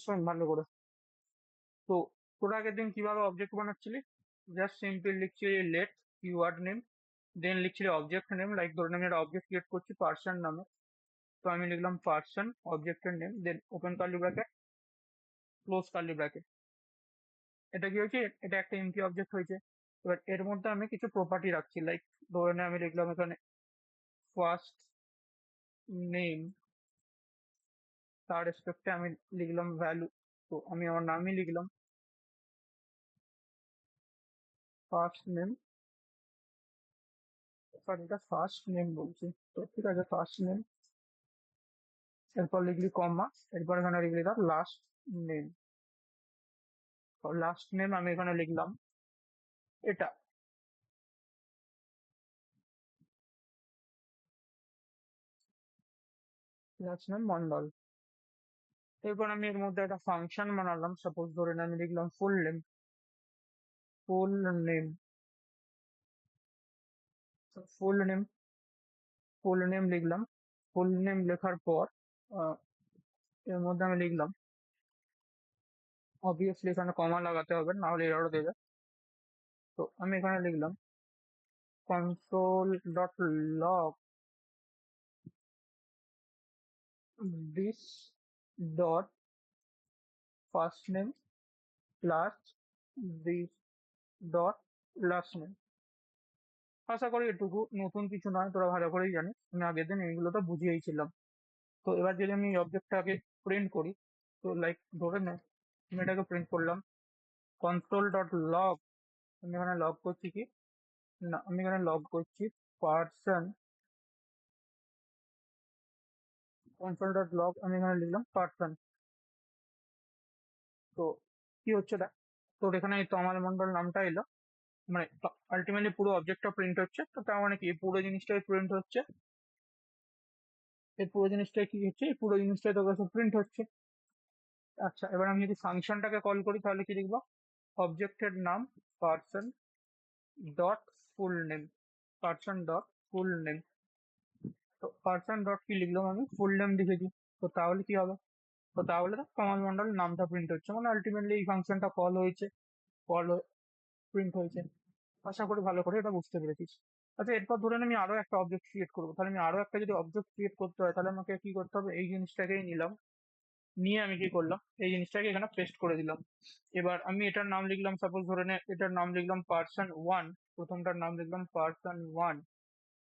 শোন ভালো করে। তো তোরা আগের দিন কিভাবে অবজেক্ট বানাচ্ছিলি? জাস্ট সিম্পল লিখছিলি লেট কিওয়ার্ড নেম, দেন লিখছিলি অবজেক্ট নেম, লাইক ধরে আমি একটা অবজেক্ট ক্রিয়েট করছি পার্সন নামে। তো আমি লিখলাম পার্সন অবজেক্টের name, then open curly bracket, close curly bracket. এটা কি হয়েছে? এটা একটা এমটি অবজেক্ট হয়েছে। এবার এর মধ্যে আমি কিছু প্রপার্টি রাখছি, লাইক ধরে নে আমি লিখলাম এখানে ফার্স্ট নেম, তার রেসপেক্টে আমি লিখলাম ভ্যালু। তো আমি আমার নামই লিখলাম ফার্স্ট নেম, সরি এটা ফার্স্ট নেম বলছি। তো ঠিক আছে ফার্স্ট নেম, এরপর লিখলি কমা, এরপর এখানে লিখলি তার লাস্ট নেম। লাস্ট নেম আমি এখানে লিখলাম এটা, লাস্ট নেম মন্ডল। এরপর আমি এর মধ্যে একটা ফাংশন বানালাম, সাপোজ ধরে নে আমি লিখলাম full name, full name, full name, full name লিখলাম। ফুল নেম লেখার পর আহ, এর মধ্যে আমি লিখলাম, অবভিয়াসলি এখানে কমা লাগাতে হবে না হলে এরর দেবে। তো আমি এখানে লিখলাম console.log this dot first name plus this dot last name। আশা করি এটুকু নতুন কিছু নয়, তোরা ভালো করেই জানিস, আমি আগের দিন এইগুলো তো বুঝিয়েছিলাম। তো এবার যদি আমি অবজেক্টটাকে প্রিন্ট করি, তো লাইক ধরে নে আমি এটাকে প্রিন্ট করলাম console.log, আমি এখানে লগ করছি কি না, আমি এখানে লগ করছি পার্সন, console.log আমি এখানে লিখলাম পার্সন। তো কি হচ্ছে দেখ, তোর এখানে এই তমাল মন্ডল নামটা এলো, মানে আলটিমেটলি পুরো অবজেক্টটা প্রিন্ট হচ্ছে। তো তার মানে কি এই পুরো জিনিসটাই প্রিন্ট হচ্ছে, এই পুরো জিনিসটাই কি হচ্ছে, এই পুরো জিনিসটাই তোর কাছে প্রিন্ট হচ্ছে। আচ্ছা এবার আমি যদি ফাংশনটাকে কল করি তাহলে কি লিখবো? অবজেক্টের নাম person dot full name, person dot full name. তো পার্সন ডট কি লিখলাম, আমি ফুল নেম লিখেছি। তো তাহলে কি হবে? তো তাহলে তো কমল মন্ডল নামটা প্রিন্ট হচ্ছে, মানে আলটিমেটলি এই ফাংশনটা কল হয়েছে, কল প্রিন্ট হয়েছে। আশা করি ভালো করে এটা বুঝতে পেরেছিস। আচ্ছা এরপর ধরেন আমি আরো একটা অবজেক্ট ক্রিয়েট করবো, তাহলে আমি আরো একটা যদি অবজেক্ট ক্রিয়েট করতে হয় তাহলে আমাকে কি করতে হবে? এই জিনিসটাকেই নিলাম, নিয়ে আমি কি করলাম, এই জিনিসটাকে এখানে পেস্ট করে দিলাম। এবার আমি এটার নাম লিখলাম, সাপোজ ধরে নে এটার নাম লিখলাম পার্সন ওয়ান, প্রথমটার নাম লিখলাম পার্সন ওয়ান।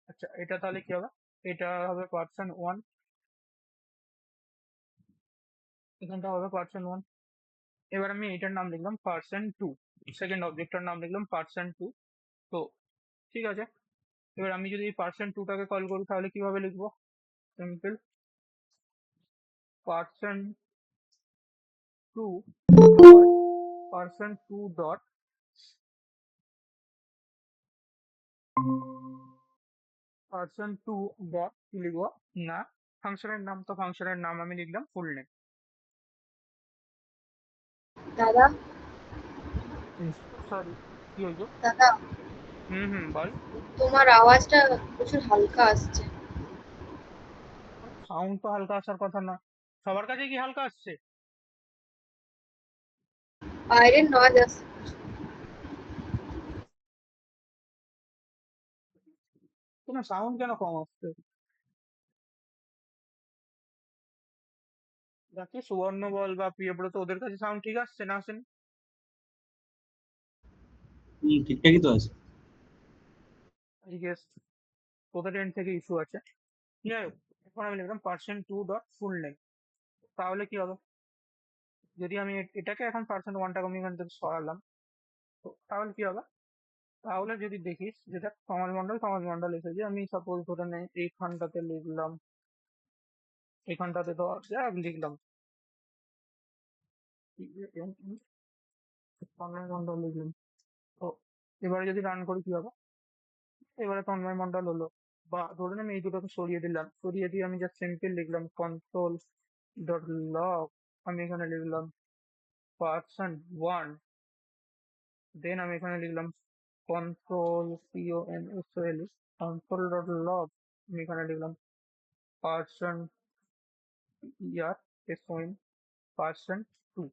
আচ্ছা এটা তাহলে কি হবে? এটা হবে পার্সন ওয়ান, এখানটা হবে পার্সন ওয়ান। এবার আমি এটার নাম লিখলাম পার্সন টু, সেকেন্ড অবজেক্টটার নাম লিখলাম পার্সন টু। তো ঠিক আছে, এবার আমি যদি এই পার্সন টুটাকে কল করি তাহলে কিভাবে লিখবো? Simple person to dot, person to dot, person to dot কি লিখবো না, ফাংশনের নাম, তো ফাংশনের নাম আমি লিখলাম ফুল নেম। দাদা, সরি, কি হয়েছে? দাদা, হুম হুম বল। তোমার আওয়াজটা প্রচুর হালকা আসছে। সাউন্ড তো হালকা আসার কথা না, সবার কাছে কি হালকা আসছে? বাইরের নয়েজ আসছে। তোমার সাউন্ড কেন কম আসছে? দেখি সুবর্ণ বল বা প্রিয়ব্রত, ওদের কাছে সাউন্ড ঠিক আসছে না আসেনি? ঠিকঠাকই তো আছে। আই গেস তোদের এন্ড থেকে ইস্যু আছে। যাই হোক, এখন আমি লিখলাম person to dot full name. তাহলে কি হবে? যদি আমি এটাকে এখন পার্সন ওয়ানটাকে আমি এখান থেকে সরালাম, তো তাহলে কি হবে? তাহলে যদি দেখিস যেটা সমাজ মন্ডল এসেছে, আমি সাপোজ ধরে নেই এইখানটাতে লিখলাম, এখানটাতে তো যা লিখলাম তন্ময় মন্ডল লিখলাম। তো এবারে যদি রান করি কি হবে? এবারে তন্ময় মন্ডল হলো। বা ধরে আমি এই দুটোকে সরিয়ে দিলাম, সরিয়ে দিয়ে আমি জাস্ট সিম্পল লিখলাম কনসোল ডট লগ, আমি এখানে লিখলাম পার্সন ওয়ান, দেন আমি এখানে লিখলাম console CONSOL, console dot log, আমি এখানে লিখলাম পার্সন ইয়ার SON, person2।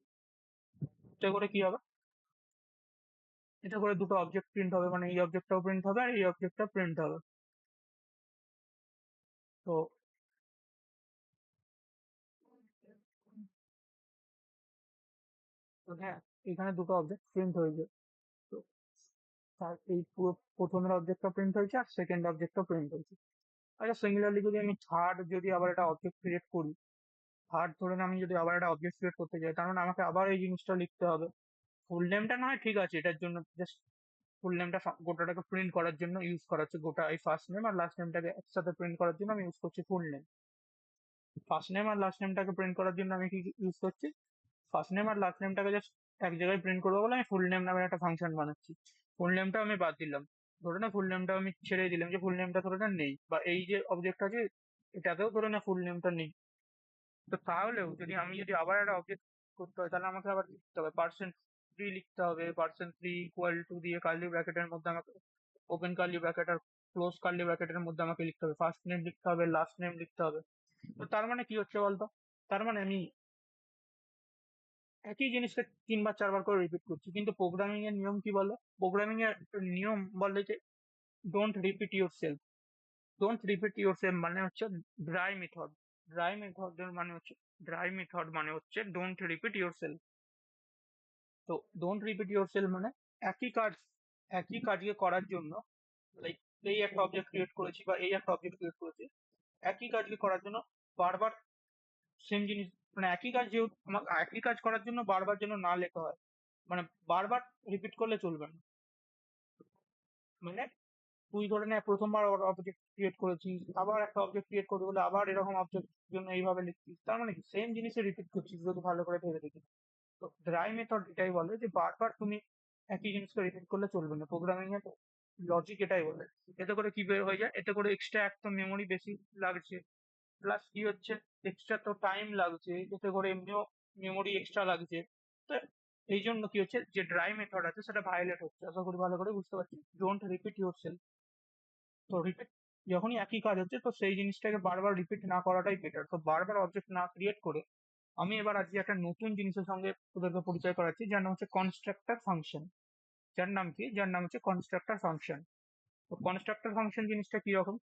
এটা করে কি হবে, এটা করে দুটো অবজেক্ট প্রিন্ট হবে, মানে এই অবজেক্টটাও প্রিন্ট হবে আর এই অবজেক্টটা প্রিন্ট হবে। তো তো হ্যাঁ, এখানে দুটো অবজেক্ট প্রিন্ট হয়েছে। তো তার এই পুরো প্রথমের অবজেক্টটা প্রিন্ট হয়েছে আর সেকেন্ড অবজেক্টটা প্রিন্ট হয়েছে। আচ্ছা, সিমিলারলি যদি আমি থার্ড যদি আবার একটা অবজেক্ট ক্রিয়েট করি, থার্ড ধরে আমি যদি আবার একটা অবজেক্ট ক্রিয়েট করতে চাই, তার মানে আমাকে আবার এই জিনিসটা লিখতে হবে। ফুল নেমটা না হয় ঠিক আছে, এটার জন্য জাস্ট ফুল নেমটা গোটাটাকে প্রিন্ট করার জন্য ইউজ করা হচ্ছে, গোটা এই ফার্স্ট নেম আর লাস্ট নেমটাকে একসাথে প্রিন্ট করার জন্য আমি ইউজ করছি ফুল নেম। ফার্স্ট নেম আর লাস্ট নেমটাকে প্রিন্ট করার জন্য আমি কি ইউজ করছি, ফার্স্ট নেম আর লাস্ট নেমটাকে জাস্ট এক জায়গায় প্রিন্ট করবো বলে আমি ফুল নেম নামের একটা ফাংশন বানাচ্ছি। ফুল নেমটা আমি বাদ দিলাম, ধরে না ফুল নেমটা আমি ছেড়ে দিলাম, যে ফুল নেমটা ধরে না নেই, বা এই যে অবজেক্ট আছে এটাকেও ধরে না ফুল নেমটা নেই। তো তাহলেও যদি আবার একটা অবজেক্ট করতে হয়, তাহলে আমাকে আবার লিখতে হবে %3 লিখতে হবে, %3 ইকুয়াল টু দিয়ে কার্লি ব্র্যাকেটের মধ্যে আমাকে ওপেন কার্লি ব্র্যাকেট আর ক্লোজ কার্লি ব্র্যাকেটের মধ্যে আমাকে লিখতে হবে, ফার্স্ট নেম লিখতে হবে, লাস্ট নেম লিখতে হবে। তো তার মানে কি হচ্ছে বলতো, তার মানে আমি একই জিনিসকে 3 বার 4 বার করে রিপিট করছি। কিন্তু প্রোগ্রামিং এর নিয়ম কি বলে, প্রোগ্রামিং এর নিয়ম বলে যে don't repeat your self. Don't repeat your self মানে হচ্ছে ড্রাই মেথড। ড্রাই মেথডের মানে হচ্ছে ড্রাই মেথড মানে হচ্ছে ডোন্ট রিপিট ইউর সেলফ। তো ডোন্ট রিপিট ইউর সেলফ মানে একই কাজ একই কাজকে করার জন্য, লাইক এই একটা অবজেক্ট ক্রিয়েট করেছি বা এই একটা অবজেক্ট ক্রিয়েট করেছি, একই কাজকে করার জন্য বারবার সেম জিনিস, মানে একই কাজ যেহেতু আমার একই কাজ করার জন্য বারবার যেন না লেখা হয়, মানে বারবার রিপিট করলে চলবে না। মানে তুই ধরে নে প্রথমবার অবজেক্ট ক্রিয়েট করেছিস, আবার একটা অবজেক্ট ক্রিয়েট করতে বলে আবার এরকম অবজেক্ট জন্য এইভাবে লিখছিস, তার মানে কি সেম জিনিসে রিপিট করছিস যদি ভালো করে ভেবে দেখি। তো ড্রাই মেথড এটাই বলে যে বারবার তুমি একই জিনিসকে রিপিট করলে চলবে না, প্রোগ্রামিং এর লজিক এটাই বলে। এতে করে কি বের হয়ে যায়, এতে করে এক্সট্রা এক তো মেমোরি বেশি লাগছে, প্লাস কি হচ্ছে এক্সট্রা তো টাইম লাগছে, এতে করে এমনিও মেমোরি এক্সট্রা লাগছে। তো এই জন্য কি হচ্ছে, যে ড্রাই মেথড আছে সেটা ভায়োলেট হচ্ছে। আশা করি ভালো করে বুঝতে পারছি। Don't repeat your self. তো রিপিট যখনই একই কাজ হচ্ছে তো সেই জিনিসটাকে বারবার রিপিট না করাটাই বেটার। তো বারবার অবজেক্ট না ক্রিয়েট করে আমি এবার আজকে একটা নতুন জিনিসের সঙ্গে তোদেরকে পরিচয় করাচ্ছি, যার নাম হচ্ছে কনস্ট্রাক্টর ফাংশন। যার নাম হচ্ছে কনস্ট্রাক্টর ফাংশন। তো কনস্ট্রাক্টর ফাংশন জিনিসটা কি রকম,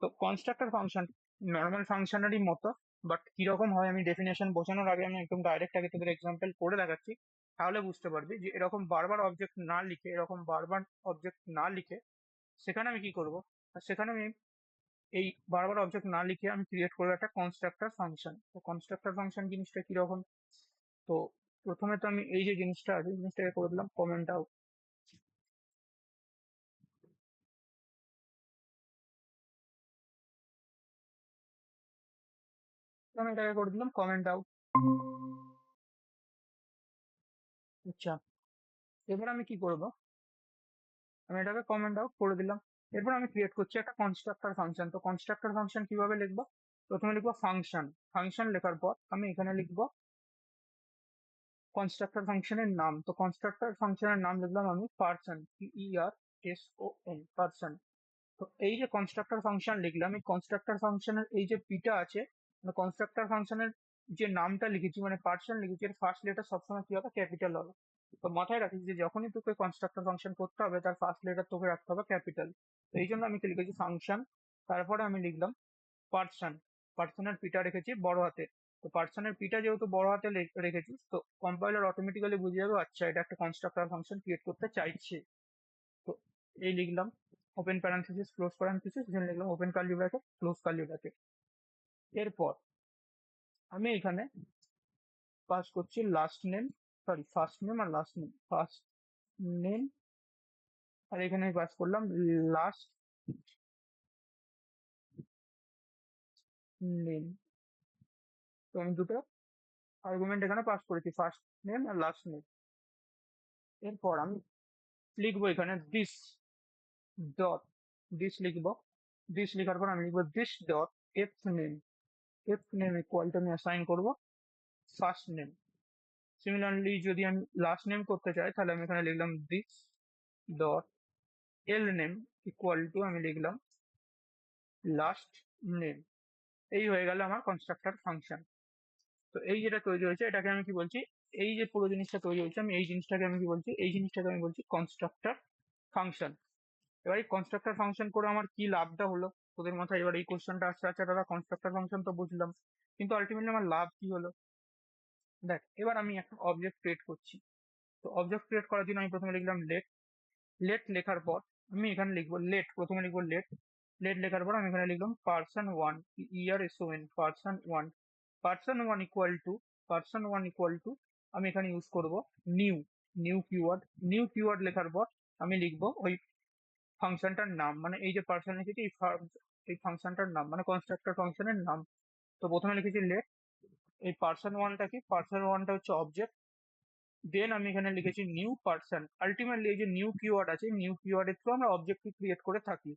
তো কনস্ট্রাক্টর ফাংশন নর্মাল ফাংশনেরই মতো, বাট কিরকম হয় আমি ডেফিনেশন বোঝানোর আগে আমি একদম ডাইরেক্ট আগে তোদের এক্সাম্পল করে দেখাচ্ছি, তাহলে বুঝতে পারবি যে এরকম বারবার অবজেক্ট না লিখে, সেখানে আমি কি করব, আর সেখানে আমি এই বারবার অবজেক্ট না লিখে আমি ক্রিয়েট করবো একটা কনস্ট্রাক্টর ফাংশন। তো কনস্ট্রাক্টর ফাংশন জিনিসটা কিরকম, তো প্রথমে তো আমি এই যে জিনিসটা আছে জিনিসটাকে করে দিলাম কমেন্ট আউট। আমি এটাকে করে দিলাম কমেন্ট আউট। আচ্ছা, এবার আমি কি করব, আমি এটাকে কমেন্ট আউট করে দিলাম। এরপর আমি ক্রিয়েট করছি একটা কনস্ট্রাক্টর ফাংশন। তো কনস্ট্রাক্টর ফাংশন কিভাবে লিখবো, প্রথমে লিখবো ফাংশন। ফাংশন লেখার পর আমি এখানে লিখবো কনস্ট্রাক্টর ফাংশনের নাম। তো কনস্ট্রাক্টর ফাংশনের নাম লিখলাম আমি পার্সন, PERSON, পার্সন। তো এই যে কনস্ট্রাক্টর ফাংশন লিখলাম, এই কনস্ট্রাক্টর ফাংশনের এই যে পিটা আছে, মানে কনস্ট্রাক্টর ফাংশনের যে নামটা লিখেছি মানে পার্সন লিখেছি, এর ফার্স্ট লেটার সবসময় কি হবে, ক্যাপিটাল হবে। তো মাথায় রাখিস যে যখনই তোকে কনস্ট্রাক্টর ফাংশন করতে হবে তার ফার্স্ট লেটার তোকে রাখতে হবে ক্যাপিটাল। তো এই জন্য আমি কি লিখেছি ফাংশন, তারপরে আমি লিখলাম পার্সন। পার্সনের পিটা রেখেছি বড় হাতে। তো পার্সনের পিটা যেহেতু বড় হাতে রেখেছিস, তো কম্পাইলার অটোমেটিক্যালি বুঝে যাবে আচ্ছা এটা একটা কনস্ট্রাক্টর ফাংশন ক্রিয়েট করতে চাইছে। তো এই লিখলাম ওপেন প্যারান্থেসিস ক্লোজ প্যারান্থেসিস, এখানে লিখলাম open curly bracket close curly bracket. এরপর আমি এখানে পাস করছি last name, sorry first name আর লাস্ট নেম, ফার্স্ট নেম, আর এখানে আমি পাস করলাম লাস্ট নেম। তো আমি দুটো আর্গুমেন্ট এখানে পাস করেছি, ফার্স্ট নেম আর লাস্ট নেম। এরপর আমি লিখবো এখানে দিস ডট, লিখবো। লেখার পর আমি লিখবো this dot F name. F name equal to আমি অ্যাসাইন করবো ফার্স্ট নেম। সিমিলারলি যদি আমি লাস্ট নেম করতে চাই তাহলে আমি এখানে লিখলাম this dot L name equal to আমি লিখলাম লাস্ট নেম। এই হয়ে গেল আমার কনস্ট্রাক্টর ফাংশন। তো এই যেটা তৈরি হয়েছে এটাকে আমি কি বলছি, এই যে পুরো জিনিসটা তৈরি হয়েছে আমি এই জিনিসটাকে আমি কি বলছি, এই জিনিসটাকে আমি বলছি কনস্ট্রাক্টর ফাংশন। এবার এই কনস্ট্রাক্টর ফাংশন করে আমার কি লাভটা হলো, তোদের মাথায় এবার এই কোশ্চেনটা আসছে, আচ্ছা দাদা কনস্ট্রাক্টর ফাংশন তো বুঝলাম, কিন্তু আলটিমেটলি আমার লাভ কি হলো। দেখ এবার আমি একটা অবজেক্ট ক্রিয়েট করছি। তো অবজেক্ট ক্রিয়েট করার জন্য আমি প্রথমে লিখলাম লেট। লেট লেখার পর আমি এখানে লিখবো লেট, প্রথমে লিখবো লেট। লেট লেখার পর আমি এখানে লিখলাম পার্সন 1, ইয়ার এসওএন পার্সন 1, পার্সন 1 পার্সন 1 আমি এখানে ইউজ করব নিউ, নিউ কিওয়ার্ড লেখার পর আমি লিখবো ওই ফাংশনটার নাম, মানে এই যে পার্সন লিখেছি এই ফাংশনটার নাম মানে কনস্ট্রাক্টর ফাংশনের নাম। তো প্রথমে লিখেছি লেট, এই পার্সন 1টা কি, পার্সন 1টা হচ্ছে অবজেক্ট, দেন আমি এখানে লিখেছি নিউ পার্সন। আলটিমেটলি এই যে নিউ কিওয়ার্ড আছে, নিউ কিওয়ার্ডের থ্রু আমরা অবজেক্ট ক্রিয়েট করে থাকি,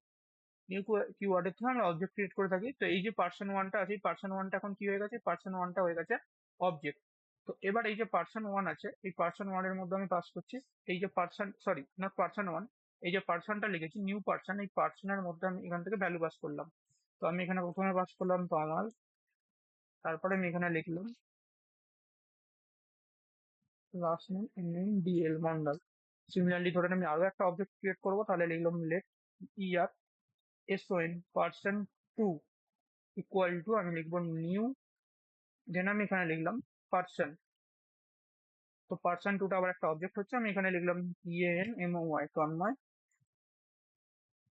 নিউ কিওয়ার্ডের থ্রু আমরা অবজেক্ট ক্রিয়েট করে থাকি। তো এই যে পার্সন 1টা আছে, এই পার্সন 1টা এখন কি হয়ে গেছে, পার্সন 1টা হয়ে গেছে অবজেক্ট। তো এবার এই যে পার্সন 1 আছে, এই পার্সন 1 এর মধ্যে আমি পাস করছি এই যে পার্সন, সরি নট পার্সন 1, এই যে পার্সনটা লিখেছি নিউ পার্সন, এই পার্সনের মধ্যে আমি এখান থেকে ভ্যালু পাস করলাম। তো আমি এখানে প্রথমে পাস করলাম তমাল, তারপরে আমি এখানে লিখলাম last name NNDL Mondal. Similarly ধরেন আমি আরো একটা অবজেক্ট ক্রিয়েট করবো, তাহলে লিখলাম let year এসওএন person 2 equal to আমি লিখবো নিউ, দেন আমি এখানে লিখলাম পার্সন। তো পার্সন 2টা আবার একটা অবজেক্ট হচ্ছে, আমি এখানে লিখলাম TANMOY Tanmoy,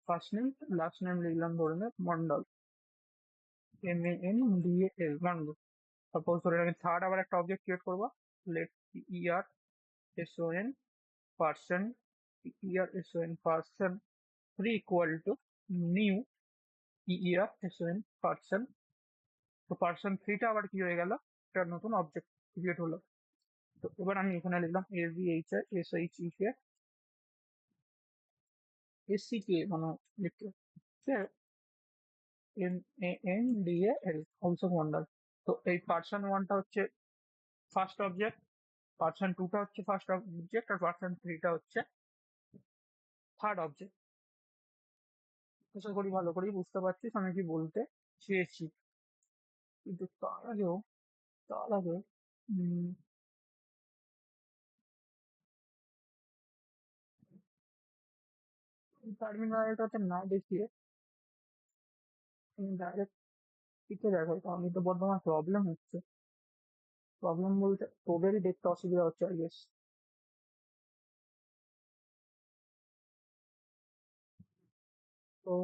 first name, last name লিখলাম ধরে নে মন্ডল MANDAL মন্ডল। সাপোজ ধরে আমি থার্ড আবার একটা অবজেক্ট ক্রিয়েট করবো, let year এসওএন person, year এসওএন person 3 equal to new year এসওএন person. তো পার্সন 3টা আবার কি হয়ে গেল, একটা নতুন অবজেক্ট ক্রিয়েট হলো। তো এবার আমি এখানে লিখলাম AVHISHEK মানে লিখতে MANDAL অলসো মন্ডল। তো এই পার্সন 1টা হচ্ছে ফার্স্ট অবজেক্ট, পার্সন 2টা হচ্ছে ফার্স্ট অবজেক্ট, আর পার্সন 3টা হচ্ছে থার্ড অবজেক্ট। আশা করি ভালো করেই বুঝতে পারছিস আমি কি বলতে চেয়েছি। কিন্তু তার আগে টার্মিনালটাতে না দেখিয়ে আমি ডাইরেক্ট শিখে দেখাই, তাহলে তো বর্তমান প্রবলেম হচ্ছে। প্রবলেম বলতে তোদেরই দেখতে অসুবিধা হচ্ছে আই গেস। তো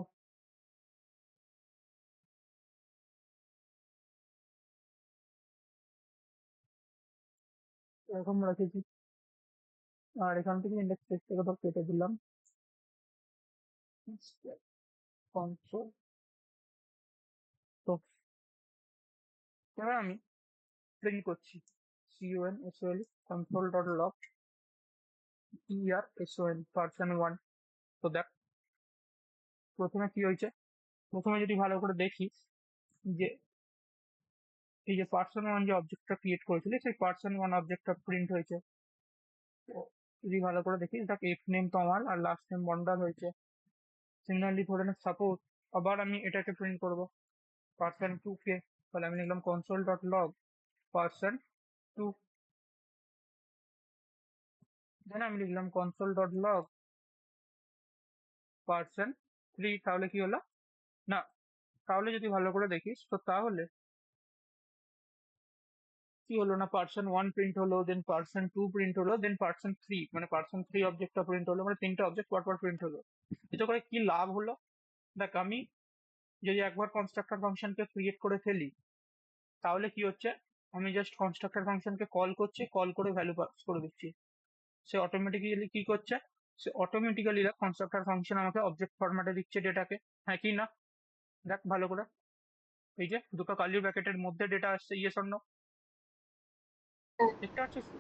এরকম রেখেছি, আর এখান থেকে ইন্ডেক্স টেক্সট থেকে ধর কেটে দিলাম কন্ট্রোল। তো এবার আমি প্রিন্ট করছি CONSOL control dot log ERSON person 1। তো দেখ প্রথমে কি হয়েছে, প্রথমে যদি ভালো করে দেখি যে এই যে পার্সন 1 যে অবজেক্টটা ক্রিয়েট করেছিল সেই পার্সন 1 অবজেক্টটা প্রিন্ট হয়েছে। তো যদি ভালো করে দেখি দেখ এফ নেম তমাল আর লাস্ট নেম মন্ডল হয়েছে। সিমিলারলি ধরে নে সাপোজ আবার আমি এটাকে প্রিন্ট করব পার্সন 2কে, তাহলে আমি লিখলাম কনসোল ডট লগ পার্সন 2, দেন আমি লিখলাম কনসোল ডট লগ পার্সন 3। তাহলে কি হলো না, তাহলে যদি ভালো করে দেখিস তো তাহলে কি হলো না, পার্সন 1 প্রিন্ট হলো, দেন পার্সন 2 প্রিন্ট হলো, দেন পার্সন 3 মানে পার্সন 3 অবজেক্টটা প্রিন্ট হলো, মানে 3টে অবজেক্ট পরপর প্রিন্ট হলো। এতে করে কি লাভ হলো, দেখ আমি যদি একবার কনস্ট্রাক্টর ফাংশনকে ক্রিয়েট করে ফেলি তাহলে কি হচ্ছে, আমি জাস্ট কনস্ট্রাক্টর ফাংশনকে কল করছি, কল করে ভ্যালু পাস করে দিচ্ছি, সে অটোমেটিক্যালি কি করছে, সে অটোমেটিক্যালি কনস্ট্রাক্টর ফাংশন আমাকে অবজেক্ট ফরম্যাটে দিচ্ছে ডেটাকে। হ্যাঁ কি না, দেখ ভালো করে এই যে দুটো কার্লি ব্র্যাকেটের মধ্যে ডেটা আসছে ইয়েস অর নো, দেখতে পাচ্ছিস তো?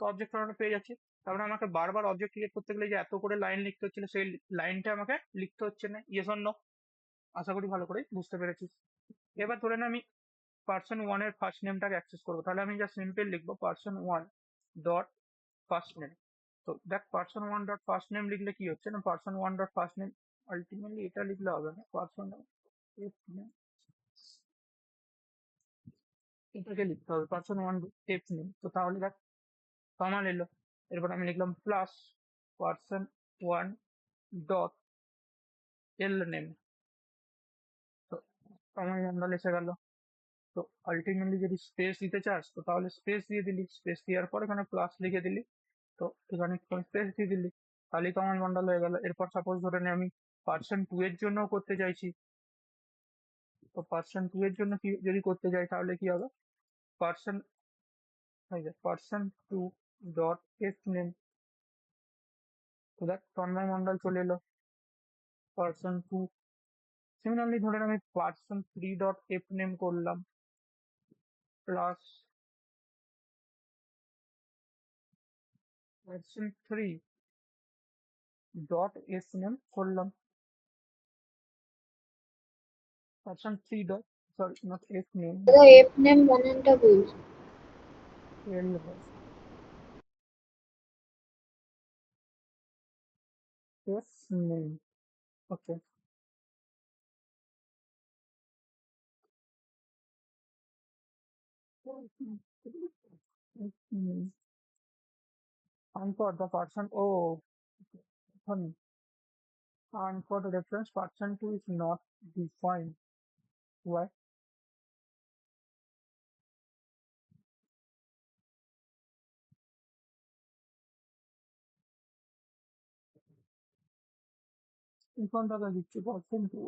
তো অবজেক্ট ফরম্যাটে পেয়ে যাচ্ছি। তারপরে আমাকে বারবার অবজেক্ট ক্রিয়েট করতে গেলে যে এত করে লাইন লিখতে হচ্ছিল সেই লাইনটা আমাকে লিখতে হচ্ছে না, ইয়েস অর নো। আশা করি ভালো করে বুঝতে পেরেছিস। এবার ধরে না আমি পার্সন 1 এর ফার্স্ট নেমটাকে অ্যাক্সেস করবো, তাহলে আমি যা সিম্পল লিখবো পার্সন 1 ডট ফার্স্ট নেম। তো দেখ পার্সন 1 ডট ফার্স্ট নেম লিখলে কি হচ্ছে না, person 1 dot first name ultimately এটা লিখলে হবে না, পার্সন এটাকে লিখতে হবে পার্সন ওয়ান এফ নেম। তো তাহলে দেখ কমা এলো, এরপর আমি লিখলাম plus person one dot L name. তো কমার মন্ডল এসে গেল। তো আলটিমেটলি যদি স্পেস দিতে চাস তো তাহলে স্পেস দিয়ে দিলি, স্পেস দেওয়ার পর এখানে প্লাস লিখে দিলি, তো এখানে স্পেস দিয়ে দিলি, তাহলেই কমান্ড মন্ডল হয়ে গেল। এরপর সাপোজ ধরে নে আমি পার্সন টু এর জন্য করতে চাইছি, তো পার্সন টু এর জন্য কি যদি করতে যাই তাহলে কি হবে, person person to dot F name. তো দেখ তন্ময় মন্ডল চলে এলো পার্সন টু। সিমিলারলি ধরে নে আমি person three dot F name করলাম, plus person three dot F name করলাম, person three dot, sorry not F name, দাদা এফ নেম বানানটা ভুল। এল হয় F name. Okay, and for the person, oh, funny, and for the reference person two is not defined. Why? কোনটাকে দিচ্ছি person to,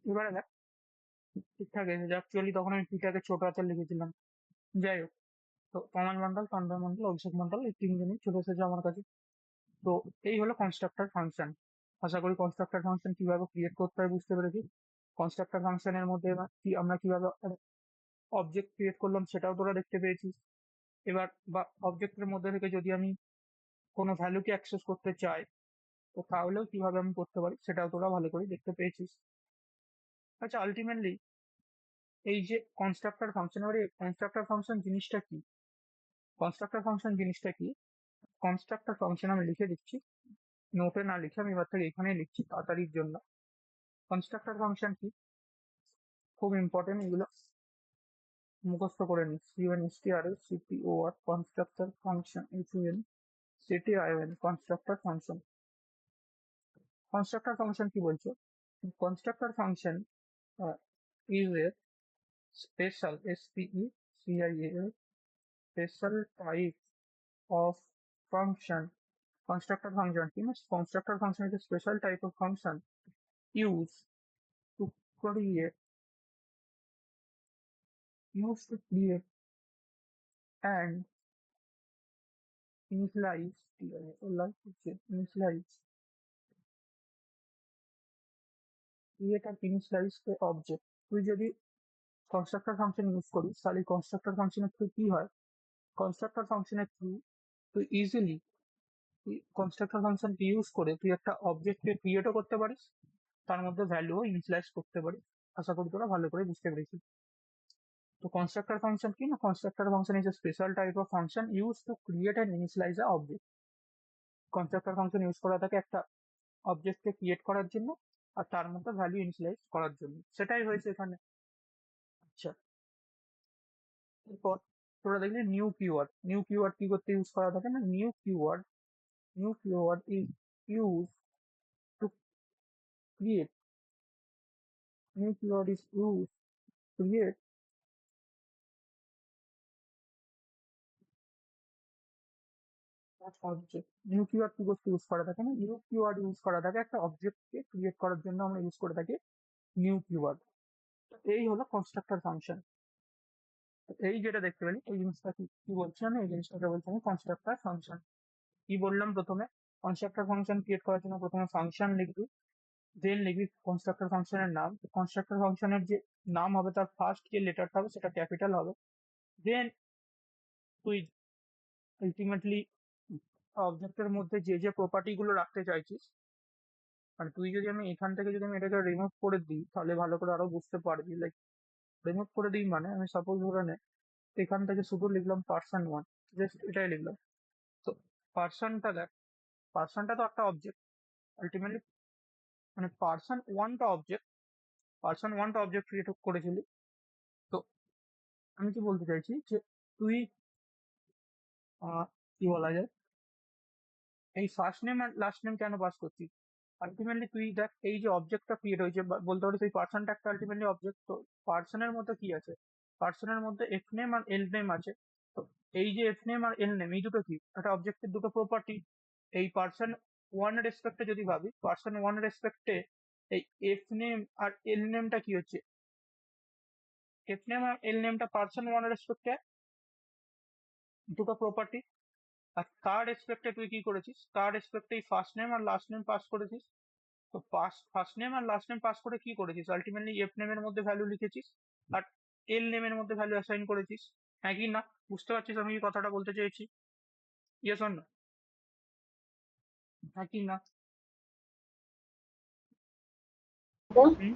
এবারে দেখ ঠিকঠাক এসেছে। অ্যাকচুয়ালি তখন আমি পিটাকে ছোট হাতে লিখেছিলাম। যাই হোক, তো কমান্ড মন্ডল, কন্ট্রোল মন্ডল, অভিষেক মন্ডল, এই তিনজনই চলে এসেছে আমার কাছে। তো এই হলো কনস্ট্রাক্টর ফাংশন। আশা করি কনস্ট্রাক্টর ফাংশন কিভাবে ক্রিয়েট করতে হয় বুঝতে পেরেছি। কনস্ট্রাক্টর ফাংশনের মধ্যে আমরা কিভাবে অবজেক্ট ক্রিয়েট করলাম সেটাও তোরা দেখতে পেয়েছিস। এবার বা অবজেক্টের মধ্যে থেকে যদি আমি কোনো ভ্যালুকে অ্যাক্সেস করতে চাই তো তাহলেও কিভাবে আমি করতে পারি সেটাও তোরা ভালো করে দেখতে পেয়েছিস। আচ্ছা, আলটিমেটলি এই যে কনস্ট্রাক্টর ফাংশন, এবারে কনস্ট্রাক্টর ফাংশন জিনিসটা কি, কনস্ট্রাক্টর ফাংশন জিনিসটা কি, কনস্ট্রাক্টর ফাংশন আমি লিখে দিচ্ছি, নোটে না লিখে আমি এবার থেকে এখানেই লিখছি তাড়াতাড়ির জন্য। কনস্ট্রাক্টর ফাংশন কি, খুব ইম্পর্টেন্ট, এগুলো মুখস্থ করে নিস। CONSTRACTOR constructor function, CTION constructor function. Constructor function কি বলছে, constructor function is a special SPECIAL special type of function. Constructor function means constructor function is a special type of function used to create and initialize initialize create and initialize the object। তুই যদি constructor function use করিস তাহলে constructor ফাংশনের through কি হয়, constructor ফাংশনের through তুই easily constructor ফাংশনকে ইউজ করে তুই একটা অবজেক্টকে ক্রিয়েটও করতে পারিস, তার মধ্যে ভ্যালুও ইনিশিয়ালাইজ করতে পারিস। আশা করি তোরা ভালো করে বুঝতে পেরেছিস। তো কনস্ট্রাক্টর ফাংশন কি না, constructor function is a special type of function use to create and initialise a object. Constructor function use করা থাকে একটা অবজেক্টকে ক্রিয়েট করার জন্য আর তার মধ্যে ভ্যালু ইনিশিয়ালাইজ করার জন্য, সেটাই হয়েছে এখানে। আচ্ছা, এরপর তোরা দেখলি নিউ কিওয়ার্ড, নিউ কিওয়ার্ড কি করতে ইউজ করা থাকে না, new keyword is use to create, new keyword is used to create that object। New keyword কি করতে ইউজ করা থাকে না, নিউ কিওয়ার্ড ইউজ করা থাকে একটা অবজেক্টকে ক্রিয়েট করার জন্য আমরা ইউজ করে থাকি নিউ কিওয়ার্ড। এই হলো কনস্ট্রাক্টর ফাংশন। এই যেটা দেখতে পেলি এই জিনিসটা কি কি বলছি আমি, এই জিনিসটাকে বলছি আমি কনস্ট্রাক্টর ফাংশন। কি বললাম প্রথমে, কনস্ট্রাক্টর ফাংশন ক্রিয়েট করার জন্য প্রথমে ফাংশন লিখবি, দেন লিখবি কনস্ট্রাক্টর ফাংশনের নাম। কনস্ট্রাক্টর ফাংশনের যে নাম হবে তার ফার্স্ট যে লেটারটা হবে সেটা ক্যাপিটাল হবে। দেন তুই আলটিমেটলি অবজেক্টের মধ্যে যে যে প্রপার্টি গুলো রাখতে চাইছিস, আর তুই যদি আমি এখান থেকে যদি আমি এটাকে রিমুভ করে দিই তাহলে ভালো করে আরো বুঝতে পারবি। লাইক রিমুভ করে দিই মানে আমি সাপোজ ধরে নে এখান থেকে শুধু লিখলাম পার্সন ওয়ান, জাস্ট এটাই লিখলাম। তো পার্সনটা দেখ, পার্সনটা তো একটা অবজেক্ট আলটিমেটলি, মানে পার্সন ওয়ানটা অবজেক্ট ক্রিয়েট করেছিলি। তো আমি কি বলতে চাইছি যে তুই কি বলা যায়, এই ফার্স্ট নেম আর লাস্ট নেম কেন পাস করছিস? আলটিমেটলি তুই দেখ, এই যে অবজেক্টটা ক্রিয়েট হয়েছে, বলতে পারিস এই পার্সনটা একটা আলটিমেটলি অবজেক্ট। তো পার্সনের মধ্যে কি আছে? পার্সনের মধ্যে এফ নেম আর এল নেম আছে। তো এই যে এফ নেম আর এল নেম, এই দুটো কি একটা অবজেক্টের দুটো প্রপার্টি। এই পার্সন ওয়ান রেসপেক্টে যদি ভাবি, পার্সন ওয়ান রেসপেক্টে এই এফ নেম আর এল নেমটা কি হচ্ছে? এফ নেম আর এল নেমটা পার্সন ওয়ান রেসপেক্টে দুটো প্রপার্টি। আর তার রেসপেক্টে তুই কি করেছিস? তার রেসপেক্টে এই ফার্স্ট নেম আর লাস্ট নেম পাস করেছিস। তো ফার্স্ট নেম আর লাস্ট নেম পাস করে কি করেছিস? আলটিমেটলি এফ নেমের মধ্যে ভ্যালু লিখেছিস আর এল নেমের মধ্যে ভ্যালু অ্যাসাইন করেছিস। হ্যাঁ কি না? বুঝতে পারছিস আমি কি কথাটা বলতে চেয়েছি? ইয়েস অর না? হ্যাঁ কি না? হুম,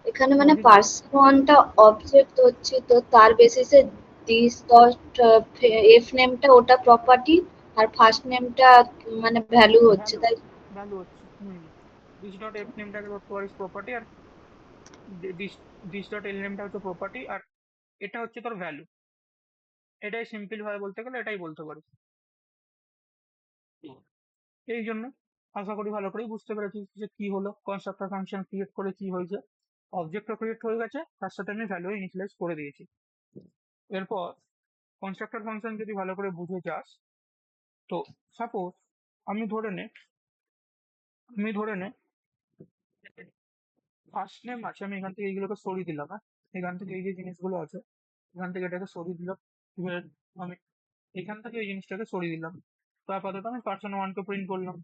এখানে মানে বলছি দেখ, পার্সন ওয়ানটা অবজেক্ট হচ্ছে, তো তার বেসিসে দিস ডট এফ নেমটা ওটা প্রপার্টি, আর ফার্স্ট নেমটা মানে ভ্যালু হচ্ছে, ভ্যালু তাই? ভ্যালু হচ্ছে দিস ডট এফ নেমটাকে ধরতে পারিস প্রপার্টি, আর দিস দিস ডট এল নেমটা হচ্ছে প্রপার্টি, আর এটা হচ্ছে তোর ভ্যালু। এটাই সিম্পল ভাবে বলতে গেলে এটাই বলতে পারিস। এই জন্য আশা করি ভালো করেই বুঝতে পেরেছিস যে কি হলো, কনস্ট্রাক্টর ফাংশন ক্রিয়েট করে কি হয়েছে। অবজেক্টও ক্রিয়েট হয়ে গেছে, তার সাথে আমি ভ্যালু ইনিশিয়ালাইজ করে দিয়েছি। এরপর কনস্ট্রাক্টর ফাংশন যদি ভালো করে বুঝে যাস, তো সাপোজ আমি ধরে নে আমি ধরে নে ফার্স্ট নেম আছে, আমি এখান থেকে এইগুলোকে সরিয়ে দিলাম। হ্যাঁ, এখান থেকে এই যে জিনিসগুলো আছে, এখান থেকে এটাকে সরিয়ে দিলাম। এবার আমি এখান থেকে এই জিনিসটাকে সরিয়ে দিলাম। তো আপাতত আমি পার্সন ওয়ানকে প্রিন্ট করলাম।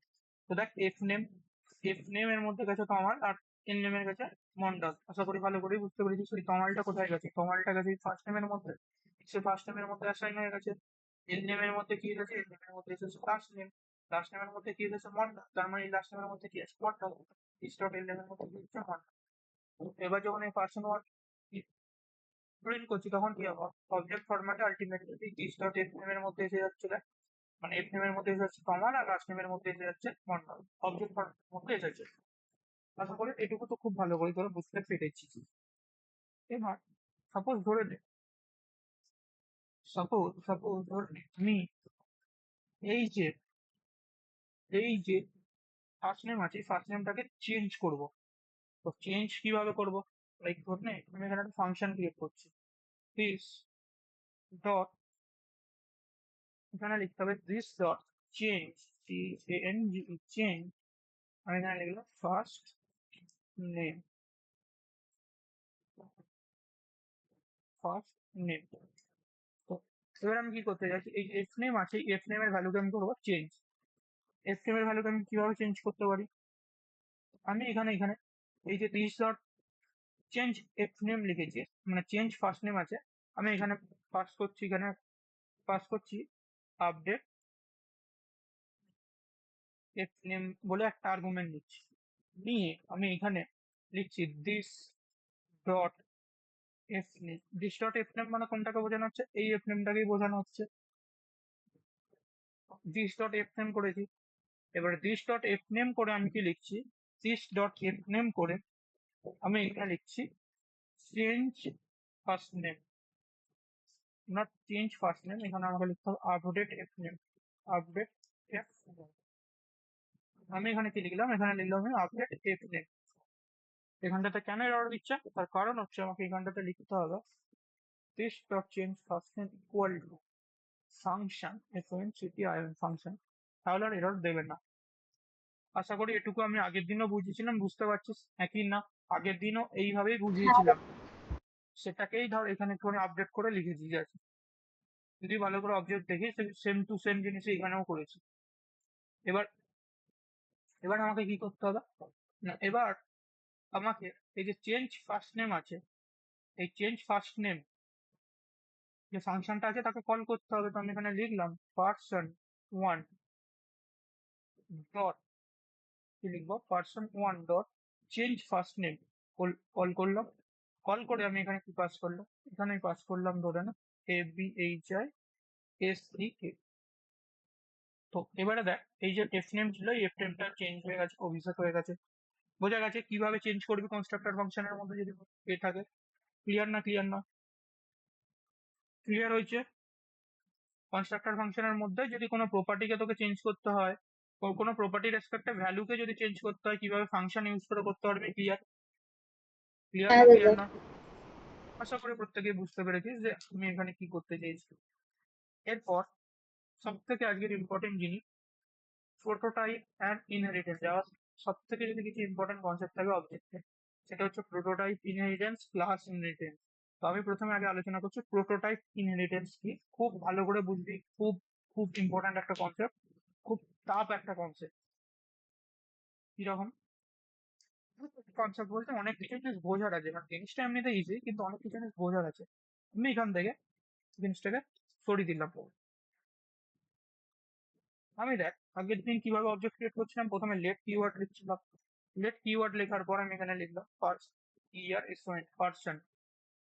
তো দেখ, এফ নেম এর মধ্যে গেছে কমাল, আর এন নেমের গেছে মন্ডল। আশা করি ভালো করেই বুঝতে পেরেছিস ওই কমালটা কোথায় গেছে। কমালটা গেছে ফার্স্ট নেমের মধ্যে, সে ফার্স্ট নেমের মধ্যে অ্যাসাইন হয়ে গেছে। এন নেমের মধ্যে কি গেছে? এন নেমের মধ্যে এসেছে লাস্ট নেম। লাস্ট নেমের মধ্যে কি গেছে? মন্ডল। তার মানে এই লাস্ট নেমের মধ্যে কি আছে? মন্ডল। স্টক এল নেমের মধ্যে কি হচ্ছে? মন্ডল। এবার যখন এই পার্সন ওয়ান প্রিন্ট করছি, তখন কি হবে? অবজেক্ট ফরম্যাটে আলটিমেটলি দিস ডট এফ নেমের মধ্যে এসে যাচ্ছে, মানে এফ নেমের মধ্যে এসে যাচ্ছে কমাল, আর লাস্ট নেমের মধ্যে এসে যাচ্ছে মন্ডল। অবজেক্ট ফরম্যাটের মধ্যে এসেছে। আশা করি এটুকু তো খুব ভালো করে তোরা বুঝতে পেরেছিস। এবার সাপোজ ধরে নে সাপোজ ধরে নে আমি এই যে ফার্স্ট নেম আছে, ফার্স্ট নেমটাকে চেঞ্জ করব। তো চেঞ্জ কিভাবে করব? লাইক ধরে নে আমি এখানে একটা ফাংশন ক্রিয়েট করছি, দিস ডট, এখানে লিখতে হবে দিস ডট চেঞ্জ, চেঞ্জ। আমি এখানে লিখলাম ফার্স্ট নেম, ফার্স্ট নেম। তো এবার আমি কি করতে চাইছি, এই এফ নেম আছে, এফ নেমের ভ্যালুকে আমি করবো চেঞ্জ। এফ নেমের ভ্যালুকে আমি কিভাবে চেঞ্জ করতে পারি? আমি এখানে এখানে এই যে this dot change F name লিখেছি, মানে চেঞ্জ ফার্স্ট নেম আছে, আমি এখানে পাস করছি, এখানে পাস করছি আপডেট এফ নেম বলে একটা আর্গুমেন্ট নিচ্ছি। নিয়ে আমি এখানে লিখছি this dot F name. This dot F name মানে কোনটাকে বোঝানো হচ্ছে? এই এফ নেমটাকেই বোঝানো হচ্ছে। দিস ডট এফ নেম করেছি। এবারে দিস ডট এফ নেম করে আমি কি লিখছি? দিস ডট এফ নেম করে আমি এখানে লিখছি change first name, not change first name, এখানে আমাকে লিখতে হবে update F name. Update F name, আমি এখানে কি লিখলাম? এখানে লিখলাম আমি আপডেট এফ নেম। এখানটাতে কেন এরর দিচ্ছে? তার কারণ হচ্ছে আমাকে এখানটাতে লিখতে হবে this dot change first name equal to function function function, তাহলে আর এরর দেবে না। আশা করি এটুকু আমি আগের দিনও বুঝিয়েছিলাম, বুঝতে পারছিস একই না? আগের দিনও এইভাবেই হ্যাঁ, বুঝিয়েছিলাম, সেটাকেই ধর এখানে একটুখানি আপডেট করে লিখেছি জাস্ট। যদি ভালো করে অবজেক্ট দেখি, সেম টু সেম জিনিস এখানেও করেছি। এবার এবার আমাকে কি করতে হবে? না, এবার আমাকে এই যে চেঞ্জ ফার্স্ট নেম আছে, এই চেঞ্জ ফার্স্ট নেম যে ফাংশনটা আছে তাকে কল করতে হবে। তো আমি এখানে লিখলাম পার্সন ওয়ান ডট, কি লিখবো? Person one dot change first name call করলাম। কল করে আমি এখানে কি পাস করলাম? এখানে পাস করলাম ধরে না ABHISEK। তো এবারে দেখ, এই যে এফ নেম ছিল, এই এফ নেমটা চেঞ্জ হয়ে গেছে, অভিষেক হয়ে গেছে। বোঝা গেছে কিভাবে চেঞ্জ করবি কনস্ট্রাক্টর ফাংশনের মধ্যে যদি এ থাকে। ক্লিয়ার না? ক্লিয়ার না? ক্লিয়ার হয়েছে? কনস্ট্রাক্টর ফাংশনের মধ্যে যদি কোনো প্রপার্টিকে তোকে চেঞ্জ করতে হয়, কোনো প্রপার্টির রেসপেক্টে ভ্যালুকে যদি চেঞ্জ করতে হয়, কিভাবে ফাংশন ইউজ করে করতে পারবি। ক্লিয়ার? ক্লিয়ার হ্যাঁ না? দাদা। ক্লিয়ার না? আশা করি প্রত্যেকেই বুঝতে পেরেছিস যে আমি এখানে কি করতে চেয়েছি। এরপর সব থেকে আজকের ইম্পর্টেন্ট জিনিস, প্রোটোটাইপ অ্যান্ড ইনহেরিটেন্স। যাওয়ার সব থেকে যদি কিছু ইম্পর্টেন্ট কনসেপ্ট থাকে অবজেক্টে, সেটা হচ্ছে প্রোটোটাইপ, ইনহেরিটেন্স, ক্লাস ইনহেরিটেন্স। তো আমি প্রথমে আগে আলোচনা করছি প্রোটোটাইপ ইনহেরিটেন্স কি। খুব ভালো করে বুঝবি, খুব খুব ইম্পর্টেন্ট একটা কনসেপ্ট, খুব টাফ একটা কনসেপ্ট। কিরকম কনসেপ্ট বলতে, অনেক কিছু জিনিস বোঝার আছে, মানে জিনিসটা এমনিতে ইজি, কিন্তু অনেক কিছু জিনিস বোঝার আছে। আমি এখান থেকে জিনিসটাকে সরিয়ে দিলাম। আমি দেখ, আগের দিন কিভাবে অবজেক্ট ক্রিয়েট করছিলাম, প্রথমে লেট কিওয়ার্ড লিখছিলাম। লেট কিওয়ার্ড লেখার পর আমি এখানে লিখলাম person.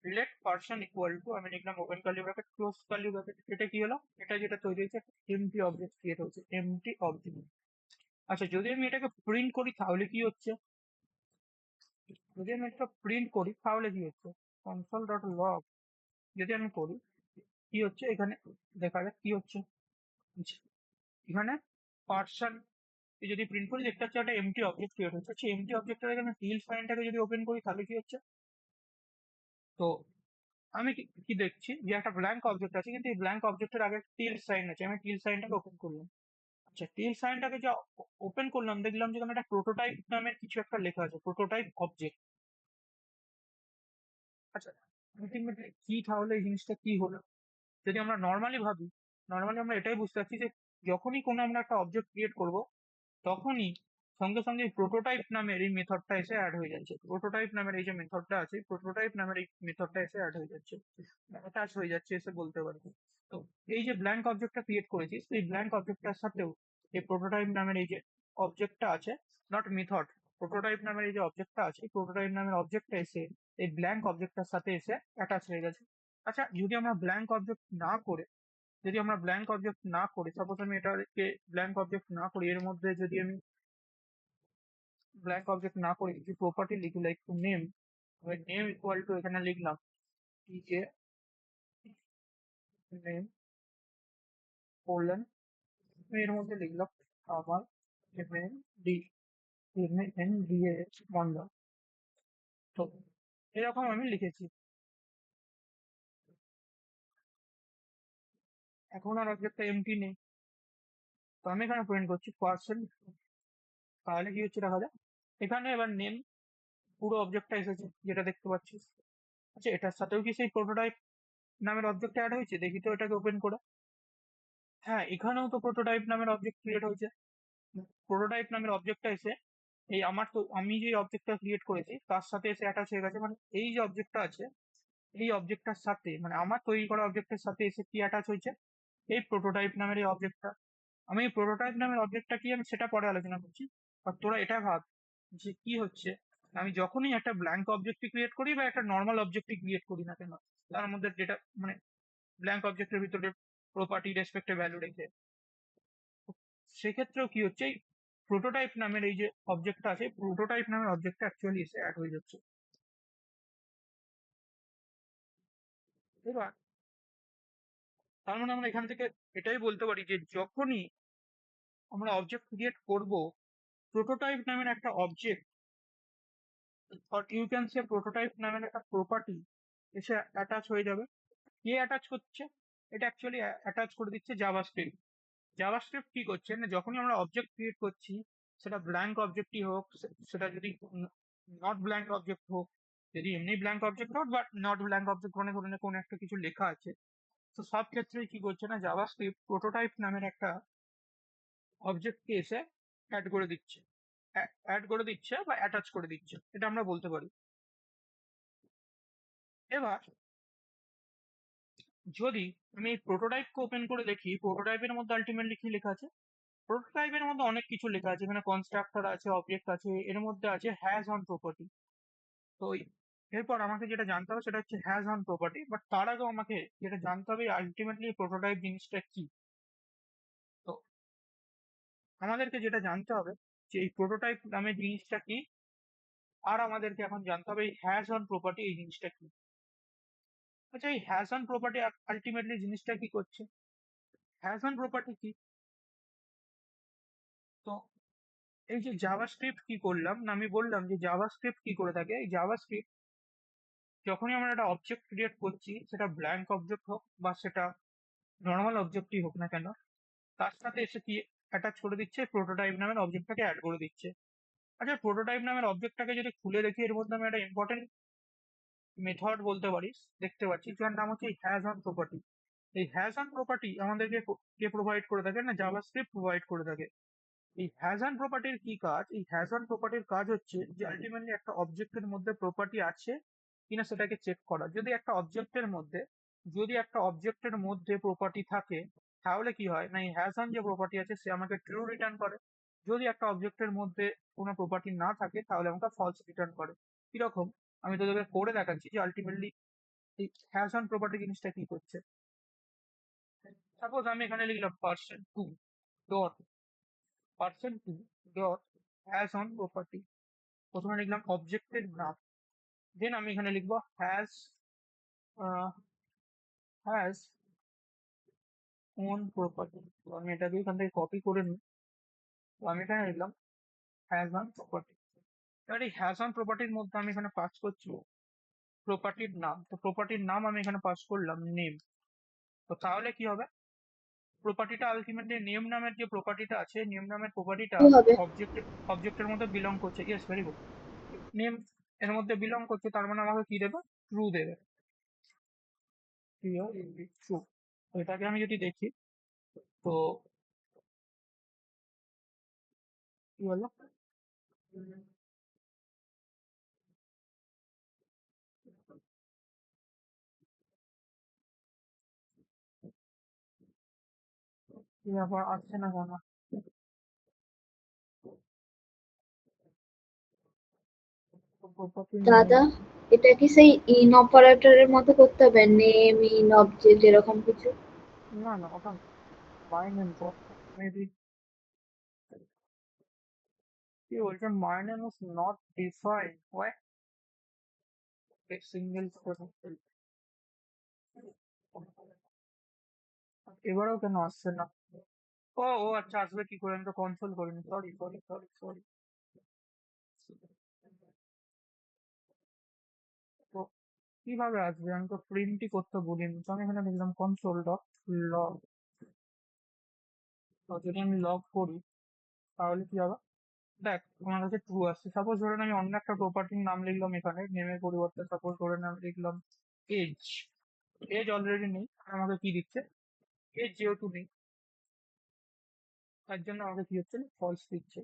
Let person equal to, আমি লিখলাম open curly bracket, close curly bracket. এটা কি হলো? এটা যেটা তৈরি হয়েছে, এমটি অবজেক্ট ক্রিয়েট হচ্ছে, এমটি অবজেক্ট। আচ্ছা, যদি আমি এটাকে প্রিন্ট করি তাহলে কি হচ্ছে? যদি আমি এটা প্রিন্ট করি তাহলে কি হচ্ছে? কনসোল ডট লগ যদি আমি করি, কি হচ্ছে এখানে? দেখা যাক কি হচ্ছে। আচ্ছা, এখানে পার্সন যদি প্রিন্ট করি, দেখতে পাচ্ছি একটা এমটি অবজেক্ট ক্রিয়েট হচ্ছে। সেই এমটি অবজেক্টের এখানে টিল সাইনটাকে যদি ওপেন করি তাহলে কি হচ্ছে? তো আমি কি কি দেখছি যে একটা ব্ল্যাঙ্ক অবজেক্ট আছে, কিন্তু এই ব্ল্যাঙ্ক অবজেক্টের আগে টিল সাইন আছে। আমি টিল সাইনটাকে ওপেন করলাম। আচ্ছা, টিল সাইনটাকে যে ওপেন করলাম, দেখলাম যে এখানে একটা প্রোটোটাইপ নামের কিছু একটা লেখা আছে, প্রোটোটাইপ অবজেক্ট। আচ্ছা, আলটিমেটলি কি তাহলে এই জিনিসটা কি হলো? যদি আমরা নর্মালি ভাবি, নর্মালি আমরা এটাই বুঝতে পারছি যে যখনই কোনো আমরা একটা অবজেক্ট ক্রিয়েট করব, তখনই সঙ্গে সঙ্গে প্রোটোটাইপ নামের এই মেথডটা এসে অ্যাড হয়ে যাচ্ছে। প্রোটোটাইপ নামের এই যে মেথডটা আছে, প্রোটোটাইপ নামের এই মেথডটা এসে অ্যাড হয়ে যাচ্ছে, অ্যাটাচ হয়ে যাচ্ছে এসে বলতে পারি। তো এই যে ব্ল্যাঙ্ক অবজেক্টটা ক্রিয়েট করেছিস, এই ব্ল্যাঙ্ক অবজেক্টটার সাথেও এই প্রোটোটাইপ নামের এই যে অবজেক্টটা আছে, নট মেথড, প্রোটোটাইপ নামের এই যে অবজেক্টটা আছে, প্রোটোটাইপ নামের অবজেক্টটা এসে এই ব্ল্যাঙ্ক অবজেক্টটার সাথে এসে অ্যাটাচ হয়ে গেছে। আচ্ছা, যদি আমরা ব্ল্যাঙ্ক অবজেক্ট না করে, সাপোজ আমি এটাকে ব্ল্যাঙ্ক অবজেক্ট না করি, এর মধ্যে যদি আমি ব্ল্যাঙ্ক অবজেক্ট না করে কিছু প্রপার্টি লিখি, like name, name equal to এখানে লিখলাম যে নেম কোলন, এর মধ্যে লিখলাম আমার MND, MNDA বাংলা। তো এরকম আমি লিখেছি। এখন আর অবজেক্টটা এমটি নেই, তো আমি এখানে প্রিন্ট করছি পার্সন। তাহলে কি হচ্ছে দেখা যায়, এখানে এবার নেম পুরো অবজেক্টটা এসেছে, যেটা দেখতে পাচ্ছিস। আচ্ছা, এটার সাথেও কি সেই প্রোটোটাইপ নামের অবজেক্ট অ্যাড হয়েছে? দেখি তো এটাকে ওপেন করে। হ্যাঁ, এখানেও তো প্রোটোটাইপ নামের অবজেক্ট ক্রিয়েট হয়েছে। প্রোটোটাইপ নামের অবজেক্টটা এসে এই আমি যে অবজেক্টটা ক্রিয়েট করেছি তার সাথে এসে অ্যাটাচ হয়ে গেছে। মানে এই যে অবজেক্টটা আছে, এই অবজেক্টটার সাথে, মানে আমার তৈরি করা অবজেক্টের সাথে এসে কি অ্যাটাচ হয়েছে? এই প্রোটোটাইপ নামের এই অবজেক্টটা। আমি এই প্রোটোটাইপ নামের অবজেক্টটা কি, আমি সেটা পরে আলোচনা করছি। আর তোরা এটা ভাব যে কি হচ্ছে, আমি যখনই একটা ব্ল্যাঙ্ক অবজেক্ট ক্রিয়েট করি বা একটা নর্মাল অবজেক্ট ক্রিয়েট করি না কেন, তার মধ্যে যেটা মানে ব্ল্যাঙ্ক অবজেক্টের ভিতরে প্রপার্টি রেসপেক্টে ভ্যালু রেখে, সেক্ষেত্রেও কি হচ্ছে, এই প্রোটোটাইপ নামের এই যে অবজেক্টটা আছে, প্রোটোটাইপ নামের অবজেক্টটা অ্যাকচুয়ালি এসে অ্যাড হয়ে যাচ্ছে। এবার তার মানে আমরা এখান থেকে এটাই বলতে পারি যে যখনই আমরা অবজেক্ট ক্রিয়েট করব, প্রোটোটাইপ নামের একটা object, or you can say prototype নামের একটা প্রপার্টি এসে অ্যাটাচ হয়ে যাবে। কে অ্যাটাচ করছে? এটা অ্যাকচুয়ালি অ্যাটাচ করে দিচ্ছে জাভাস্ক্রিপ্ট। জাভাস্ক্রিপ্ট কি করছে না, যখনই আমরা অবজেক্ট ক্রিয়েট করছি, সেটা ব্ল্যাঙ্ক অবজেক্টই হোক, সেটা যদি নট ব্ল্যাঙ্ক অবজেক্ট হোক, যদি এমনি ব্ল্যাঙ্ক অবজেক্ট হোক বা নট ব্ল্যাঙ্ক অবজেক্ট মানে ধরনের কোনো একটা কিছু লেখা আছে, তো সব ক্ষেত্রেই কি করছে না, জাভাস্ক্রিপ্ট প্রোটোটাইপ নামের একটা অবজেক্টকে এসে অ্যাড করে দিচ্ছে, বা অ্যাটাচ করে দিচ্ছে, এটা আমরা বলতে পারি। এবার যদি আমি এই প্রোটোটাইপকে ওপেন করে দেখি, প্রোটোটাইপের মধ্যে আলটিমেটলি কি লেখা আছে? প্রোটোটাইপের মধ্যে অনেক কিছু লেখা আছে, এখানে কনস্ট্রাক্টর আছে, অবজেক্ট আছে, এর মধ্যে আছে হ্যাজ অন প্রপার্টি। তো এরপর আমাকে যেটা জানতে হবে সেটা হচ্ছে হ্যাজ অন প্রপার্টি, বাট তার আগেও আমাকে যেটা জানতে হবে আলটিমেটলি প্রোটোটাইপ জিনিসটা কি। তো আমাদেরকে যেটা জানতে হবে যে এই প্রোটোটাইপ নামে জিনিসটা কি, আর আমাদেরকে এখন জানতে হবে এই হ্যাজ অন প্রপার্টি এই জিনিসটা কি। আচ্ছা, এই হ্যাজ অন প্রপার্টি আলটিমেটলি জিনিসটা কি করছে? হ্যাজ অন প্রপার্টি কি? তো এই যে জাভাস্ক্রিপ্ট কি করলাম না, আমি বললাম যে জাভাস্ক্রিপ্ট কি করে থাকে। এই জাভাস্ক্রিপ্ট যখনই আমরা একটা অবজেক্ট ক্রিয়েট করছি, সেটা ব্ল্যাঙ্ক অবজেক্ট হোক বা সেটা নর্মাল অবজেক্টই হোক না কেন, তার সাথে এসে কি অ্যাটাচ করে দিচ্ছে, প্রোটোটাইপ নামের অবজেক্টটাকে অ্যাড করে দিচ্ছে। আচ্ছা, প্রোটোটাইপ নামের অবজেক্টটাকে যদি খুলে দেখি, এর মধ্যে আমি একটা ইম্পর্টেন্ট মেথড বলতে পারিস দেখতে পাচ্ছি, যার নাম হচ্ছে হ্যাজ অন প্রপার্টি। এই হ্যাজ অন প্রপার্টি আমাদেরকে কে প্রোভাইড করে থাকে না, জাভাস্ক্রিপ্ট প্রোভাইড করে থাকে। এই হ্যাজ অন প্রপার্টির কি কাজ? এই হ্যাজ অন প্রপার্টির কাজ হচ্ছে যে আলটিমেটলি একটা অবজেক্টের মধ্যে প্রপার্টি আছে কিনা সেটাকে চেক করা। যদি একটা অবজেক্টের মধ্যে প্রপার্টি থাকে, তাহলে কি হয় না, এই হ্যাজ অন যে প্রপার্টি আছে সে আমাকে ট্রু রিটার্ন করে। যদি একটা অবজেক্টের মধ্যে কোনো প্রপার্টি না থাকে, তাহলে আমাকে ফলস রিটার্ন করে। কিরকম? আমি তোদেরকে করে দেখাচ্ছি যে আলটিমেটলি এই হ্যাজ অন প্রপার্টি জিনিসটা কি করছে। সাপোজ আমি এখানে লিখলাম person2 dot has own property. প্রথমে লিখলাম অবজেক্টের নাম, দেন আমি এখানে লিখবো হ্যাজ ওন প্রপার্টি। তো আমি এটাকে এখান থেকে কপি করে নিই। তো আমি এখানে লিখলাম হ্যাজ অন প্রপার্টি। এবার এই হ্যাজ অন প্রপার্টির মধ্যে আমি এখানে পাস করছি প্রপার্টির নাম। তো প্রপার্টির নাম আমি এখানে পাস করলাম নেম। তো তাহলে কি হবে, প্রপার্টিটা আলটিমেটলি নেম নামের যে প্রপার্টিটা আছে, নেম নামের প্রপার্টিটা কি হবে? অবজেক্টের মধ্যে বিলং করছে। Yes, very good. নেম এর মধ্যে বিলং করছে, তার মানে আমাকে কি দেবে, ট্রু দেবে। ট্রু। তো এটাকে আমি যদি দেখি, তো কি হলো, কি ব্যাপার, আসছে না কেন? Property name. দাদা, এটা কি সেই ইন অপারেটরের মতো করতে হবে, নেম ইন অবজেক্ট এরকম কিছু? না না, ওটা মাই নেম। মেবি কি বলছে, my name is not defined why single. এবারেও কেন আসছে না? ও ও আচ্ছা, আসবে কি করে, আমি তো কনসোল করিনি। Sorry sorry sorry sorry. তো কিভাবে আসবে, আমি তো প্রিন্টই করতে বলিনি। তো আমি এখানে লিখলাম কনসোল ডট লগ। তো যদি আমি লগ করি, তাহলে কি হবে, দেখ আমার কাছে ট্রু আসছে। সাপোজ ধরেন আমি অন্য একটা প্রপার্টির নাম লিখলাম, এখানে নেমের পরিবর্তে সাপোজ ধরেন আমি লিখলাম এজ। এজ অলরেডি নেই, আমাকে কি দিচ্ছে, এজ যেহেতু নেই, তার জন্য আমাকে কি হচ্ছে, ফলস দিচ্ছে।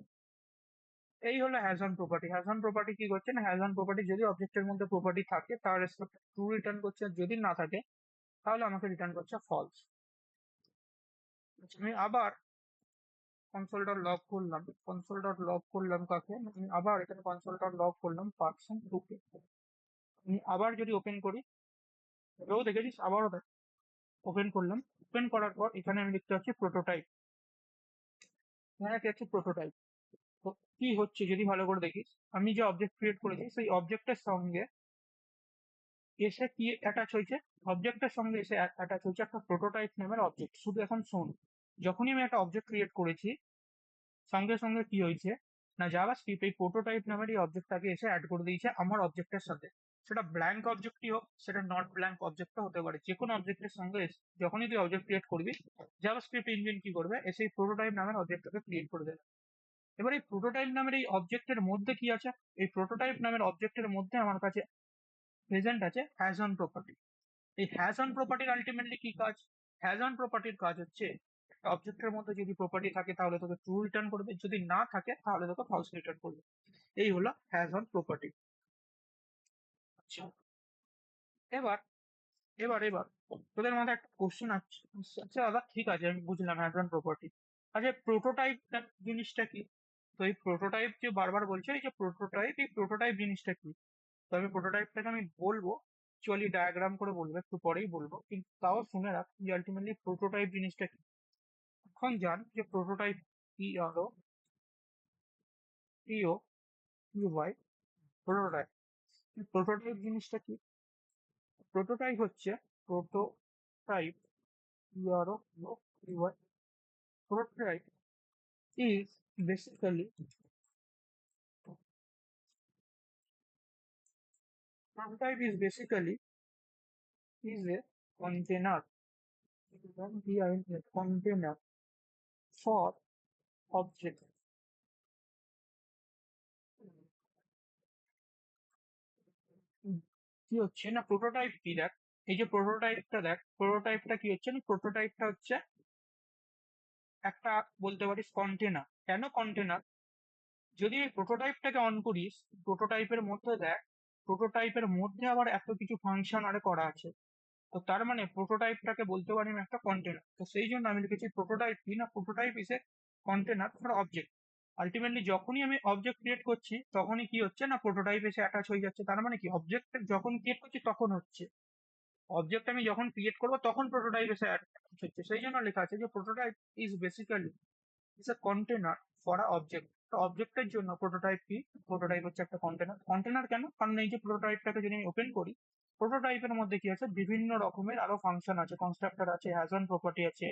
এই হলো has own property. Has own property কি করছে না, হ্যাজ অন প্রপার্টি যদি অবজেক্টের মধ্যে প্রপার্টি থাকে তার রেসপেক্টে ট্রু রিটার্ন করছে, আর যদি না থাকে তাহলে আমাকে রিটার্ন করছে ফলস। আমি আবার কনসোল ডট লগ করলাম, কাকে, আমি আবার এখানে কনসোল ডট লগ করলাম person2 কে। আমি আবার যদি ওপেন করি, এও দেখেছিস, আবারও ওপেন করলাম। ওপেন করার পর এখানে আমি দেখতে পাচ্ছি প্রোটোটাইপ। এখানে কি হচ্ছে, প্রোটোটাইপ। তো কি হচ্ছে যদি ভালো করে দেখিস, আমি যে অবজেক্ট ক্রিয়েট করেছি সেই অবজেক্টের সঙ্গে এসে কি অ্যাটাচ হয়েছে, অবজেক্টের সঙ্গে এসে অ্যাটাচ হয়েছে একটা প্রোটোটাইপ নামের অবজেক্ট। শুধু এখন শোন, যখনই আমি একটা অবজেক্ট ক্রিয়েট করেছি, সঙ্গে সঙ্গে কি হয়েছে না, জাভাস্ক্রিপ্ট এই প্রোটোটাইপ নামের এই অবজেক্টটাকে এসে অ্যাড করে দিয়েছে আমার অবজেক্টের সাথে। সেটা ব্ল্যাঙ্ক অবজেক্টই হোক, সেটা নট ব্ল্যাঙ্ক অবজেক্টও হতে পারে। যে কোনো অবজেক্টের সঙ্গে যখনই তুই অবজেক্ট ক্রিয়েট করবি, জাভাস্ক্রিপ্ট ইঞ্জিন কি করবে, এসে এই প্রোটোটাইপ নামের অবজেক্টটাকে ক্রিয়েট করে দেবে। এবার এই প্রোটোটাইপ নামের এই অবজেক্টের মধ্যে কি আছে, এই প্রোটোটাইপ নামের অবজেক্টের মধ্যে আমার কাছে প্রেজেন্ট আছে হ্যাজ অন প্রপার্টি। এই হ্যাজ অন প্রপার্টির আলটিমেটলি কি কাজ, হ্যাজ অন প্রপার্টির কাজ হচ্ছে একটা অবজেক্টের মধ্যে যদি প্রপার্টি থাকে তাহলে তোকে ট্রু রিটার্ন করবে, যদি না থাকে তাহলে তোকে ফলস রিটার্ন করবে। এই হলো হ্যাজ অন প্রপার্টি। আচ্ছা, এবার এবার এবার তোদের মধ্যে একটা কোশ্চেন আছে। আচ্ছা দাদা, ঠিক আছে, আমি বুঝলাম হ্যাজ অন প্রপার্টি। আচ্ছা, প্রোটোটাইপ জিনিসটা কি? তো এই প্রোটোটাইপ যে বারবার বলছে, এই যে প্রোটোটাইপ, এই প্রোটোটাইপ জিনিসটা কি? তো আমি প্রোটোটাইপটাকে আমি বলবো, অ্যাকচুয়ালি ডায়াগ্রাম করে বলবো, একটু পরেই বলবো, কিন্তু তাও শুনে রাখ যে আলটিমেটলি প্রোটোটাইপ জিনিসটা কি। এখন জান যে প্রোটোটাইপ কি হলো, পিও ইউআই প্রোটোটাইপ। প্রোটোটাইপ জিনিসটা কি? প্রোটোটাইপ হচ্ছে prototype U R O UI prototype is basically prototype is basically is a container, a container for object. কি হচ্ছে না প্রোটোটাইপ কি দেখ, এই যে প্রোটোটাইপটা দেখ, প্রোটোটাইপটা কি হচ্ছে না, প্রোটোটাইপটা হচ্ছে একটা বলতে পারিস কন্টেনার। কেন কন্টেনার? যদি এই প্রোটোটাইপটাকে অন করিস, প্রোটোটাইপের মধ্যে দেখ, প্রোটোটাইপের মধ্যে আবার এত কিছু ফাংশন আরে করা আছে। তো তার মানে প্রোটোটাইপটাকে বলতে পারি আমি একটা কন্টেনার। তো সেই জন্য আমি লিখেছি প্রোটোটাইপ কি না, prototype is a container for object. Ultimately যখনই আমি অবজেক্ট ক্রিয়েট করছি তখনই কি হচ্ছে না প্রোটোটাইপ এসে অ্যাটাচ হয়ে যাচ্ছে। তার মানে কি অবজেক্ট যখন ক্রিয়েট করছি তখন হচ্ছে, অবজেক্ট আমি যখন ক্রিয়েট করবো তখন প্রোটোটাইপ এসে অ্যাটাচ হচ্ছে। সেই জন্য লেখা আছে যে prototype is basically is a container for a object. তো অবজেক্টের জন্য প্রোটোটাইপ কি, প্রোটোটাইপ হচ্ছে একটা কন্টেনার। কন্টেনার কেন? কারণ এই যে প্রোটোটাইপটাকে যদি আমি ওপেন করি, প্রোটোটাইপের মধ্যে কি আছে, বিভিন্ন রকমের আরো ফাংশন আছে, কনস্ট্রাক্টর আছে, হ্যাজ অন প্রপার্টি আছে,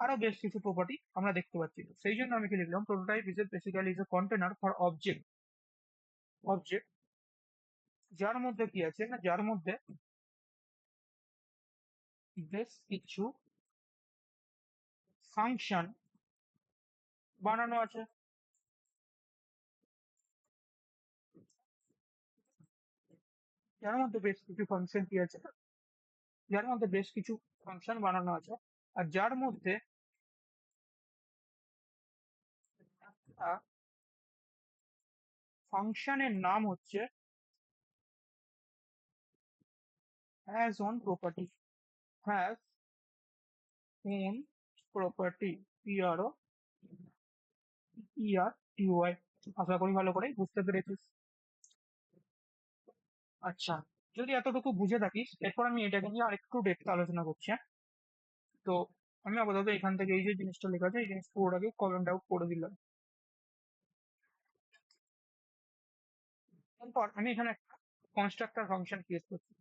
আরো বেশ কিছু প্রপার্টি আমরা দেখতে পাচ্ছি। সেই জন্য আমি কি লিখলাম, prototype is a basically is a container for object. Object যার মধ্যে কি আছে না, যার মধ্যে বেশ কিছু ফাংশন বানানো আছে। যার মধ্যে বেশ কিছু ফাংশন কি আছে, যার মধ্যে বেশ কিছু ফাংশন বানানো আছে, আর যার মধ্যে একটা ফাংশনের নাম হচ্ছে has own property. Has own property, P R O E R T Y. আশা করি ভালো করে বুঝতে পেরেছিস। আচ্ছা, যদি এতটুকু বুঝে থাকিস, এরপর আমি এটাকে নিয়ে আরেকটু ডেপথ আলোচনা করছি, হ্যাঁ? তো আমি আপাতত এখান থেকে এই যে জিনিসটা লেখা আছে এই জিনিস পুরোটাকে কমেন্ট আউট করে দিলাম। এরপর আমি এখানে একটা কনস্ট্রাক্টর ফাংশন ক্রিয়েট করছি।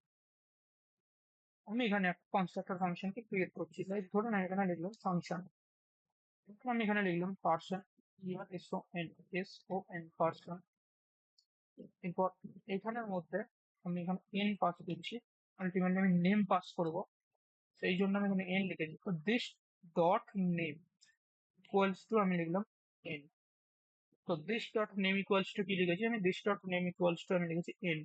আমি এখানে একটা কনস্ট্রাক্টর ফাংশনকে ক্রিয়েট করছি, তাই ধরুন আমি এখানে লিখলাম ফাংশন। আমি এখানে লিখলাম person, S O N person. এরপর এখানের মধ্যে আমি এখানে এন পাস দিচ্ছি, আলটিমেটলি আমি নেম পাস করব, সেই জন্য আমি এখানে এন লিখেছি। তো this dot name equals to আমি লিখলাম এন। তো this dot name equals to কি লিখেছি আমি, this dot name equals to আমি লিখেছি এন।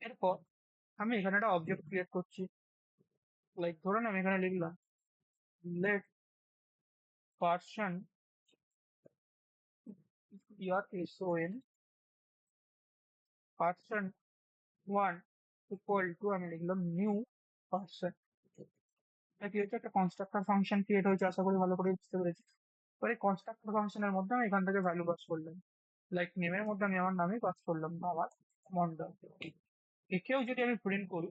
এরপর আমি এখানে একটা অবজেক্ট ক্রিয়েট করছি, লাইক ধরুন আমি এখানে লিখলাম let person PRSON person 1 equal to আমি লিখলাম নিউ পার্সন। এটা কি হচ্ছে, একটা কনস্ট্রাক্টর ফাংশন ক্রিয়েট হয়েছে, আশা করি ভালো করে বুঝতে পেরেছি। এবার এই কনস্ট্রাক্টর ফাংশনের মধ্যে আমি এখান থেকে ভ্যালু পাস করলাম, লাইক নেমের মধ্যে আমি আমার নামই পাস করলাম, আমার মন্ডল। একেও যদি আমি প্রিন্ট করি,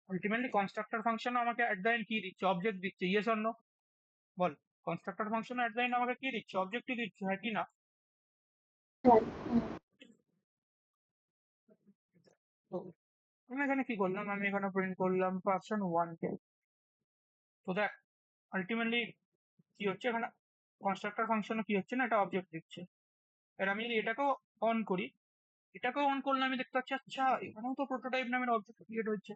আলটিমেটলি কনস্ট্রাক্টর ফাংশনও আমাকে অ্যাট দ্য এন্ড কি দিচ্ছে, অবজেক্ট দিচ্ছে। ইয়েস অর নো বল, constructor function at the end আমাকে কি দিচ্ছে, অবজেক্টই দিচ্ছে, হ্যাঁ কি না? হ্যাঁ, তো আমি এখানে কি করলাম, আমি এখানে প্রিন্ট করলাম পার্সন 1 কে। তো দেখ আলটিমেটলি কি হচ্ছে এখানে, কনস্ট্রাক্টর ফাংশনে কি হচ্ছে না, এটা অবজেক্ট দিচ্ছে। এবার আমি যদি এটাকেও অন করি, এটাকেও অন করলে আমি দেখতে পাচ্ছি আচ্ছা এখানেও তো প্রোটোটাইপ নামের অবজেক্ট ক্রিয়েট হচ্ছে।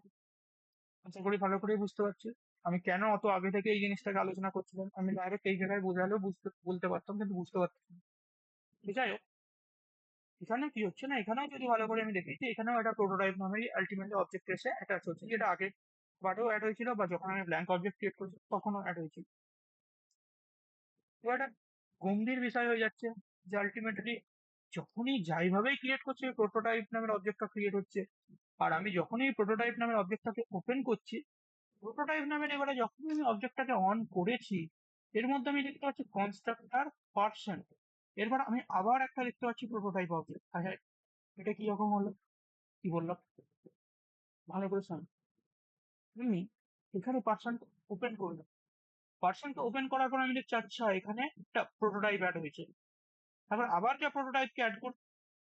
আশা করি ভালো করে বুঝতে পারছি আমি কেন অত আগে থেকে এই জিনিসটাকে আলোচনা করছিলাম। আমি ডাইরেক্ট এই জায়গায় বোঝালেও বলতে পারতাম, কিন্তু বুঝতে পারতাম না। যাই হোক, এখানে কি হচ্ছে না, এখানেও যদি ভালো করে আমি দেখি যে এখানেও একটা প্রোটোটাইপ নামেরই আলটিমেটলি অবজেক্ট এসে অ্যাটাচ হচ্ছে, যেটা আগে বারেও অ্যাড হয়েছিল বা যখন আমি ব্ল্যাঙ্ক অবজেক্ট ক্রিয়েট করছি তখনও অ্যাড হয়েছিল। তো একটা গম্ভীর বিষয় হয়ে যাচ্ছে যে আলটিমেটলি যখনই যাইভাবেই ক্রিয়েট করছে প্রোটোটাইপ নামের অবজেক্টটা ক্রিয়েট হচ্ছে। আর আমি যখনই প্রোটোটাইপ নামের অবজেক্টটাকে ওপেন করছি, প্রোটোটাইপ নামের এবারে যখনই আমি অবজেক্টটাকে অন করেছি, এর মধ্যে আমি দেখতে পাচ্ছি কনস্ট্রাক্টর পার্সন। এরপর আমি আবার একটা দেখতে পাচ্ছি প্রোটোটাইপ অবজেক্ট। এটা কি রকম হলো? কি বললাম? ভালো করে শোন। তুমি এখানে পার্সনটা ওপেন করলে, পার্সনটা ওপেন করার পর আমি দেখছি আচ্ছা এখানে একটা প্রোটোটাইপ অ্যাড হয়েছে। তারপর আবার যে প্রোটোটাইপকে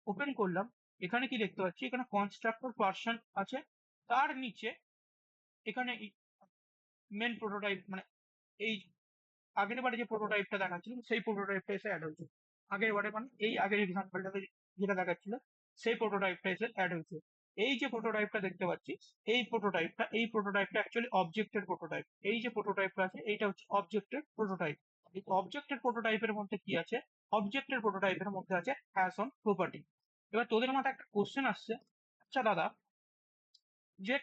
ওপেন করলাম, এখানে কি দেখতে পাচ্ছি? এখানে কনস্ট্রাক্টর পার্সন আছে, তার নিচে এখানে মেন প্রোটোটাইপ মানে এই আগের বারে যে প্রোটোটাইপটা দেখাচ্ছিল সেই প্রোটোটাইপটা এসে অ্যাড হয়েছে। আগের বারে মানে এই আগের এক্সাম্পলটাতে যেটা দেখাচ্ছিল সেই প্রোটোটাইপটা এসে অ্যাড হয়েছে। এই যে প্রোটোটাইপটা দেখতে পাচ্ছি, এই প্রোটোটাইপটা অ্যাকচুয়ালি অবজেক্টের প্রোটোটাইপ। এই যে প্রোটোটাইপটা আছে এইটা হচ্ছে অবজেক্টের প্রোটোটাইপ। এই অবজেক্টের প্রোটোটাইপের মধ্যে কি আছে? অবজেক্টের প্রোটোটাইপের মধ্যে আছে হ্যাশ অন প্রপার্টি। এবার তোদের মাথায় একটা কোশ্চেন আসছে, আচ্ছা দাদা, যে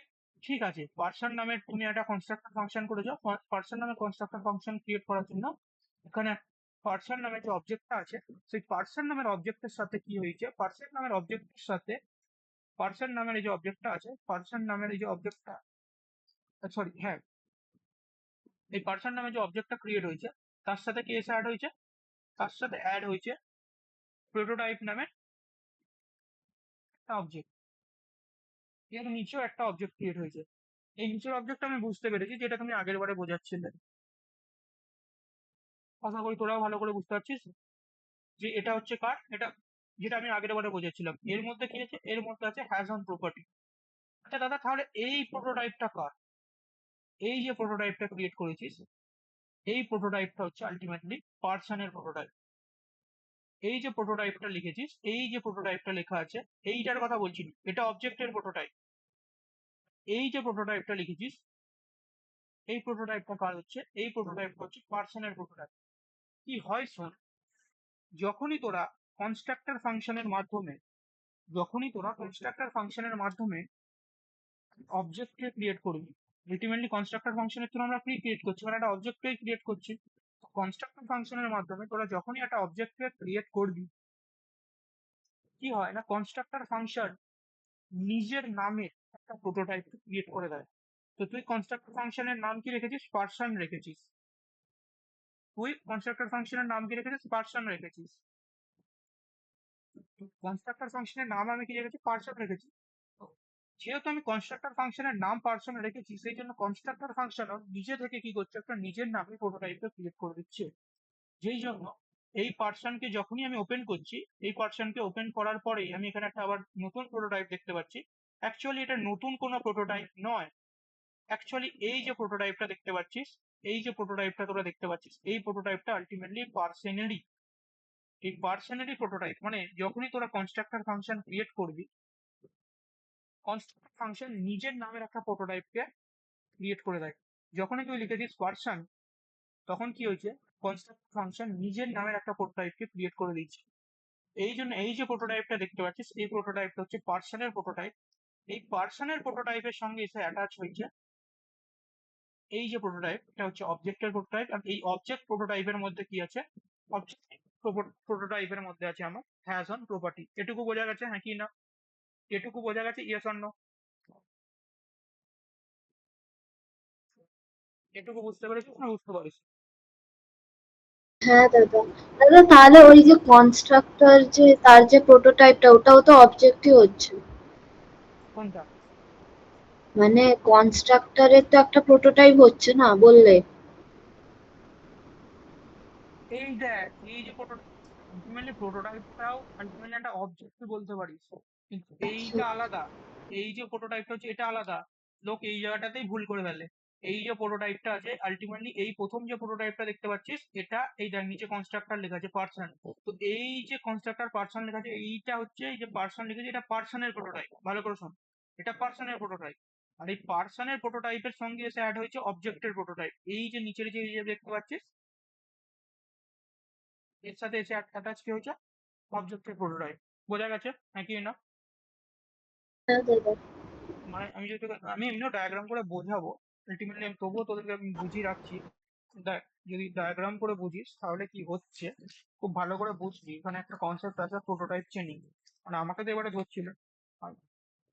ঠিক আছে পার্সন নামের তুমি একটা কনস্ট্রাক্টর ফাংশন করেছো, পার্সন নামের কনস্ট্রাক্টর ফাংশন ক্রিয়েট করার জন্য এখানে পার্সন নামের যে অবজেক্টটা আছে সেই পার্সন নামের অবজেক্টের সাথে কি হয়েছে? পার্সন নামের অবজেক্টের সাথে পার্সন নামের এই যে অবজেক্টটা আছে, পার্সন নামের এই যে অবজেক্টটা, সরি হ্যাঁ, এই পার্সন নামের যে অবজেক্টটা ক্রিয়েট হয়েছে তার সাথে কি এসে অ্যাড হয়েছে? তার সাথে অ্যাড হয়েছে প্রোটোটাইপ নামের একটা অবজেক্ট। এর নিচেও একটা অবজেক্ট ক্রিয়েট হয়েছে। এই নিচের অবজেক্ট আমি বুঝতে পেরেছি, যেটা তুমি আগের বারে বোঝাচ্ছিলে। আশা করি তোরাও ভালো করে বুঝতে পারছিস যে এটা হচ্ছে কার, এটা যেটা আমি আগের বারে বোঝাচ্ছিলাম। এর মধ্যে কি আছে? এর মধ্যে আছে হ্যাজ অন প্রপার্টি। আচ্ছা দাদা, তাহলে এই প্রোটোটাইপটা কার? এই যে প্রোটোটাইপটা ক্রিয়েট করেছিস, এই প্রোটোটাইপটা হচ্ছে আলটিমেটলি পার্সনের প্রোটোটাইপ। এই যে প্রোটোটাইপটা লিখেছিস, এই যে প্রোটোটাইপটা লেখা আছে, এইটার কথা বলছি না, এটা অবজেক্টের প্রোটোটাইপ। এই যে প্রোটোটাইপটা লিখেছিস, এই প্রোটোটাইপটা কার হচ্ছে? এই প্রোটোটাইপটা হচ্ছে পার্সনের প্রোটোটাইপ। কি হয় শোন, যখনই তোরা কনস্ট্রাক্টর ফাংশনের মাধ্যমে অবজেক্টকে ক্রিয়েট করবি, আলটিমেটলি কনস্ট্রাক্টর ফাংশনের থ্রু আমরা কি ক্রিয়েট করছি? মানে একটা অবজেক্টকে ক্রিয়েট করছি। কনস্ট্রাক্টর ফাংশনের মাধ্যমে তোরা যখনই একটা অবজেক্টকে ক্রিয়েট করবি, কি হয় না, কনস্ট্রাক্টর ফাংশন নিজের নামে একটা প্রোটোটাইপ ক্রিয়েট করে দেয়। তো তুই কনস্ট্রাক্টর ফাংশনের নাম কি রেখেছিস? পার্সন রেখেছিস। কনস্ট্রাক্টর ফাংশনের নাম আমি কি রেখেছি? পার্সন রেখেছি। তো যেহেতু আমি কনস্ট্রাক্টর ফাংশনের নাম পার্সন রেখেছি, সেই জন্য কনস্ট্রাক্টর ফাংশন নিজে থেকে কি করছে? একটা নিজের নামে প্রোটোটাইপটা ক্রিয়েট করে দিচ্ছে। যেই জন্য এই পার্সনকে যখনই আমি ওপেন করছি, এই পার্সনকে ওপেন করার পরেই আমি এখানে একটা আবার নতুন প্রোটোটাইপ দেখতে পাচ্ছি। অ্যাকচুয়ালি এটা নতুন কোনো প্রোটোটাইপ নয়। অ্যাকচুয়ালি এই যে প্রোটোটাইপটা দেখতে পাচ্ছিস, এই যে প্রোটোটাইপটা তোরা দেখতে পাচ্ছিস, এই প্রোটোটাইপটা আলটিমেটলি পার্সনেরই। এই পার্সনেরই প্রোটোটাইপ। মানে যখনই তোরা কনস্ট্রাক্টর ফাংশন ক্রিয়েট করবি, কনস্ট্রাক্টর ফাংশন নিজের নামের একটা প্রোটোটাইপকে ক্রিয়েট করে দেয়। যখনই তুই লিখেছিস পার্সন, তখন কি হয়েছে? কনস্ট্রাক্টর ফাংশন নিজের নামের একটা প্রোটোটাইপকে ক্রিয়েট করে দিচ্ছে। এই জন্য এই যে প্রোটোটাইপটা দেখতে পাচ্ছিস, এই প্রোটোটাইপটা হচ্ছে পার্সনের প্রোটোটাইপ। এই পার্সনের প্রোটোটাইপের সঙ্গে এসে অ্যাটাচ হয়েছে এই যে প্রোটোটাইপ, এটা হচ্ছে অবজেক্টের প্রোটোটাইপ। আর এই অবজেক্ট প্রোটোটাইপের মধ্যে কি আছে? অবজেক্ট প্রোটোটাইপের মধ্যে আছে আমার হ্যাজ অন প্রপার্টি। এটুকু বোঝা গেছে, হ্যাঁ কি না? এটুকু বোঝা গেছে, ইয়েস অর নো? এটুকু বুঝতে পেরেছিস না বুঝতে পারিস? হ্যাঁ দাদা। দাদা তাহলে ওই যে কনস্ট্রাক্টর যে তার যে প্রোটোটাইপটা ওটাও তো অবজেক্টই হচ্ছে। কোনটা? মানে কনস্ট্রাক্টরের তো একটা প্রোটোটাইপ হচ্ছে না বললে। এই দেখ, এই যে প্রোটোটাইপটাও আলটিমেটলি একটা অবজেক্ট বলতে পারিস, কিন্তু আচ্ছা। এইটা আলাদা। এই যে প্রোটোটাইপটা হচ্ছে এটা আলাদা। লোক এই জায়গাটাতেই ভুল করে ফেলে। এই যে প্রোটোটাইপটা আছে আলটিমেটলি, এই প্রথম যে প্রোটোটাইপটা দেখতে পাচ্ছিস, এটা এই দেখ নিচে কনস্ট্রাক্টর লেখা আছে পার্সন। তো এই যে কনস্ট্রাক্টর পার্সন লেখা আছে, এইটা হচ্ছে এই যে পার্সন লিখেছে, এটা পার্সনের প্রোটোটাইপ। ভালো করে শোন, এটা পার্সনের প্রোটোটাইপ। আর এই পার্সনের প্রোটোটাইপের সঙ্গে এসে অ্যাড হয়েছে অবজেক্টের প্রোটোটাইপ। এই যে নিচের যে এই যে দেখতে পাচ্ছিস, এর সাথে এসে অ্যাটাচ কি হয়েছে? অবজেক্টের প্রোটোটাইপ। বোঝা গেছে হ্যাঁ কি না? হ্যাঁ দাদা। মানে আমি এমনিও ডায়াগ্রাম করে বোঝাবো আলটিমেটলি, আমি তবুও তোদেরকে আমি বুঝিয়ে রাখছি। দেখ, যদি ডায়াগ্রাম করে বুঝিস তাহলে কি হচ্ছে খুব ভালো করে বুঝবি। এখানে একটা কনসেপ্ট আছে প্রোটোটাইপ চেনিং। মানে আমাকে তো এবারে ধরছিল, আর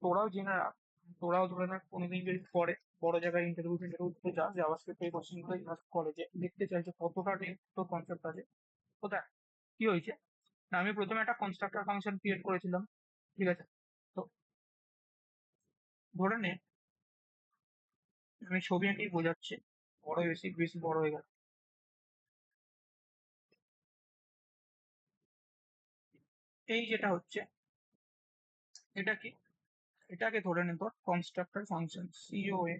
তোরাও জেনে রাখ। তোরাও ধরে না কোনোদিন যদি পরে বড় জায়গায় ইন্টারভিউ দিতে যাস, জাভাস্ক্রিপ্ট এই কোশ্চেন গুলোই করে যে দেখতে চাইছে কতটা তোর কনসেপ্ট আছে। তো দেখ কি হয়েছে না, আমি প্রথমে একটা কনস্ট্রাক্টর ফাংশন ক্রিয়েট করেছিলাম। ঠিক আছে? তো ধরে নে আমি ছবি এঁকেই বোঝাচ্ছি, বড় বেশি বেশি বড় হয়ে গেল। এই যেটা হচ্ছে এটা কি, এটাকে ধরে নে তোর constructor function, C O N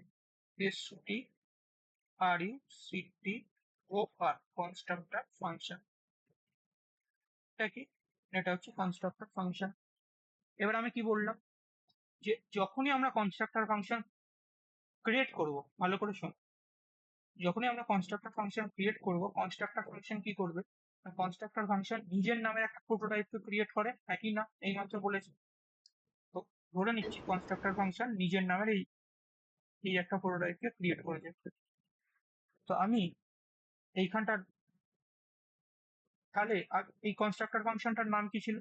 S T R U C T O R, constructor function. এটা কি, এটা হচ্ছে কনস্ট্রাক্টর ফাংশন। এবার আমি কি বললাম, যে যখনই আমরা কনস্ট্রাক্টর ফাংশন ক্রিয়েট করব, ভালো করে শোন, যখনই আমরা কনস্ট্রাক্টর ফাংশন ক্রিয়েট করব, কনস্ট্রাক্টর ফাংশন কি করবে, কনস্ট্রাক্টর ফাংশন নিজের নামে একটা প্রোটোটাইপকে ক্রিয়েট করে, একই না, এই মাত্র বলেছি। তো ধরে নিচ্ছি কনস্ট্রাক্টর ফাংশন নিজের নামের এই এই একটা প্রোটোটাইপকে ক্রিয়েট করেছে। তো আমি এইখানটার তাহলে এই কনস্ট্রাক্টর ফাংশনটার নাম কি ছিল,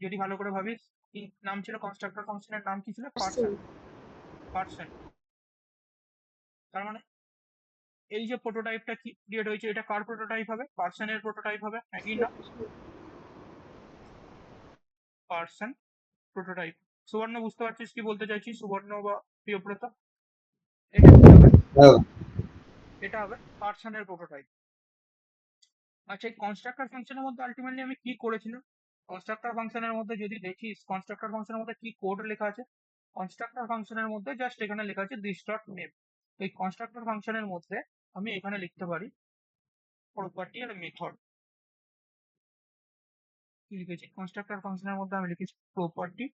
যদি ভালো করে ভাবিস, এই নাম ছিল কনস্ট্রাক্টর ফাংশনের নাম কি ছিল, পার্সন। পার্সন তার মানে এই যে প্রোটোটাইপটা কি ক্রিয়েট হয়েছে, এটা কার প্রোটোটাইপ হবে, পার্সনের প্রোটোটাইপ হবে, একই না, পার্সন প্রোটোটাইপ। সুবর্ণ বুঝতে পারছিস কি বলতে চাইছি, সুবর্ণ বা প্রিয়ব্রত? এটা কি হবে, এটা হবে পার্সনের প্রোটোটাইপ। আচ্ছা, এই কনস্ট্রাক্টর ফাংশনের মধ্যে আলটিমেটলি আমি কি করেছিলাম, কনস্ট্রাক্টর ফাংশনের মধ্যে যদি দেখিস, কনস্ট্রাক্টর ফাংশনের মধ্যে কি কোড লেখা আছে, কনস্ট্রাক্টর ফাংশনের মধ্যে জাস্ট এখানে লেখা আছে দিস ডট নেম। এই কনস্ট্রাক্টর ফাংশনের মধ্যে আমি এখানে লিখতে পারি প্রপার্টি আর মেথড। কি লিখেছি, কনস্ট্রাক্টর ফাংশনের মধ্যে আমি লিখেছি প্রপার্টি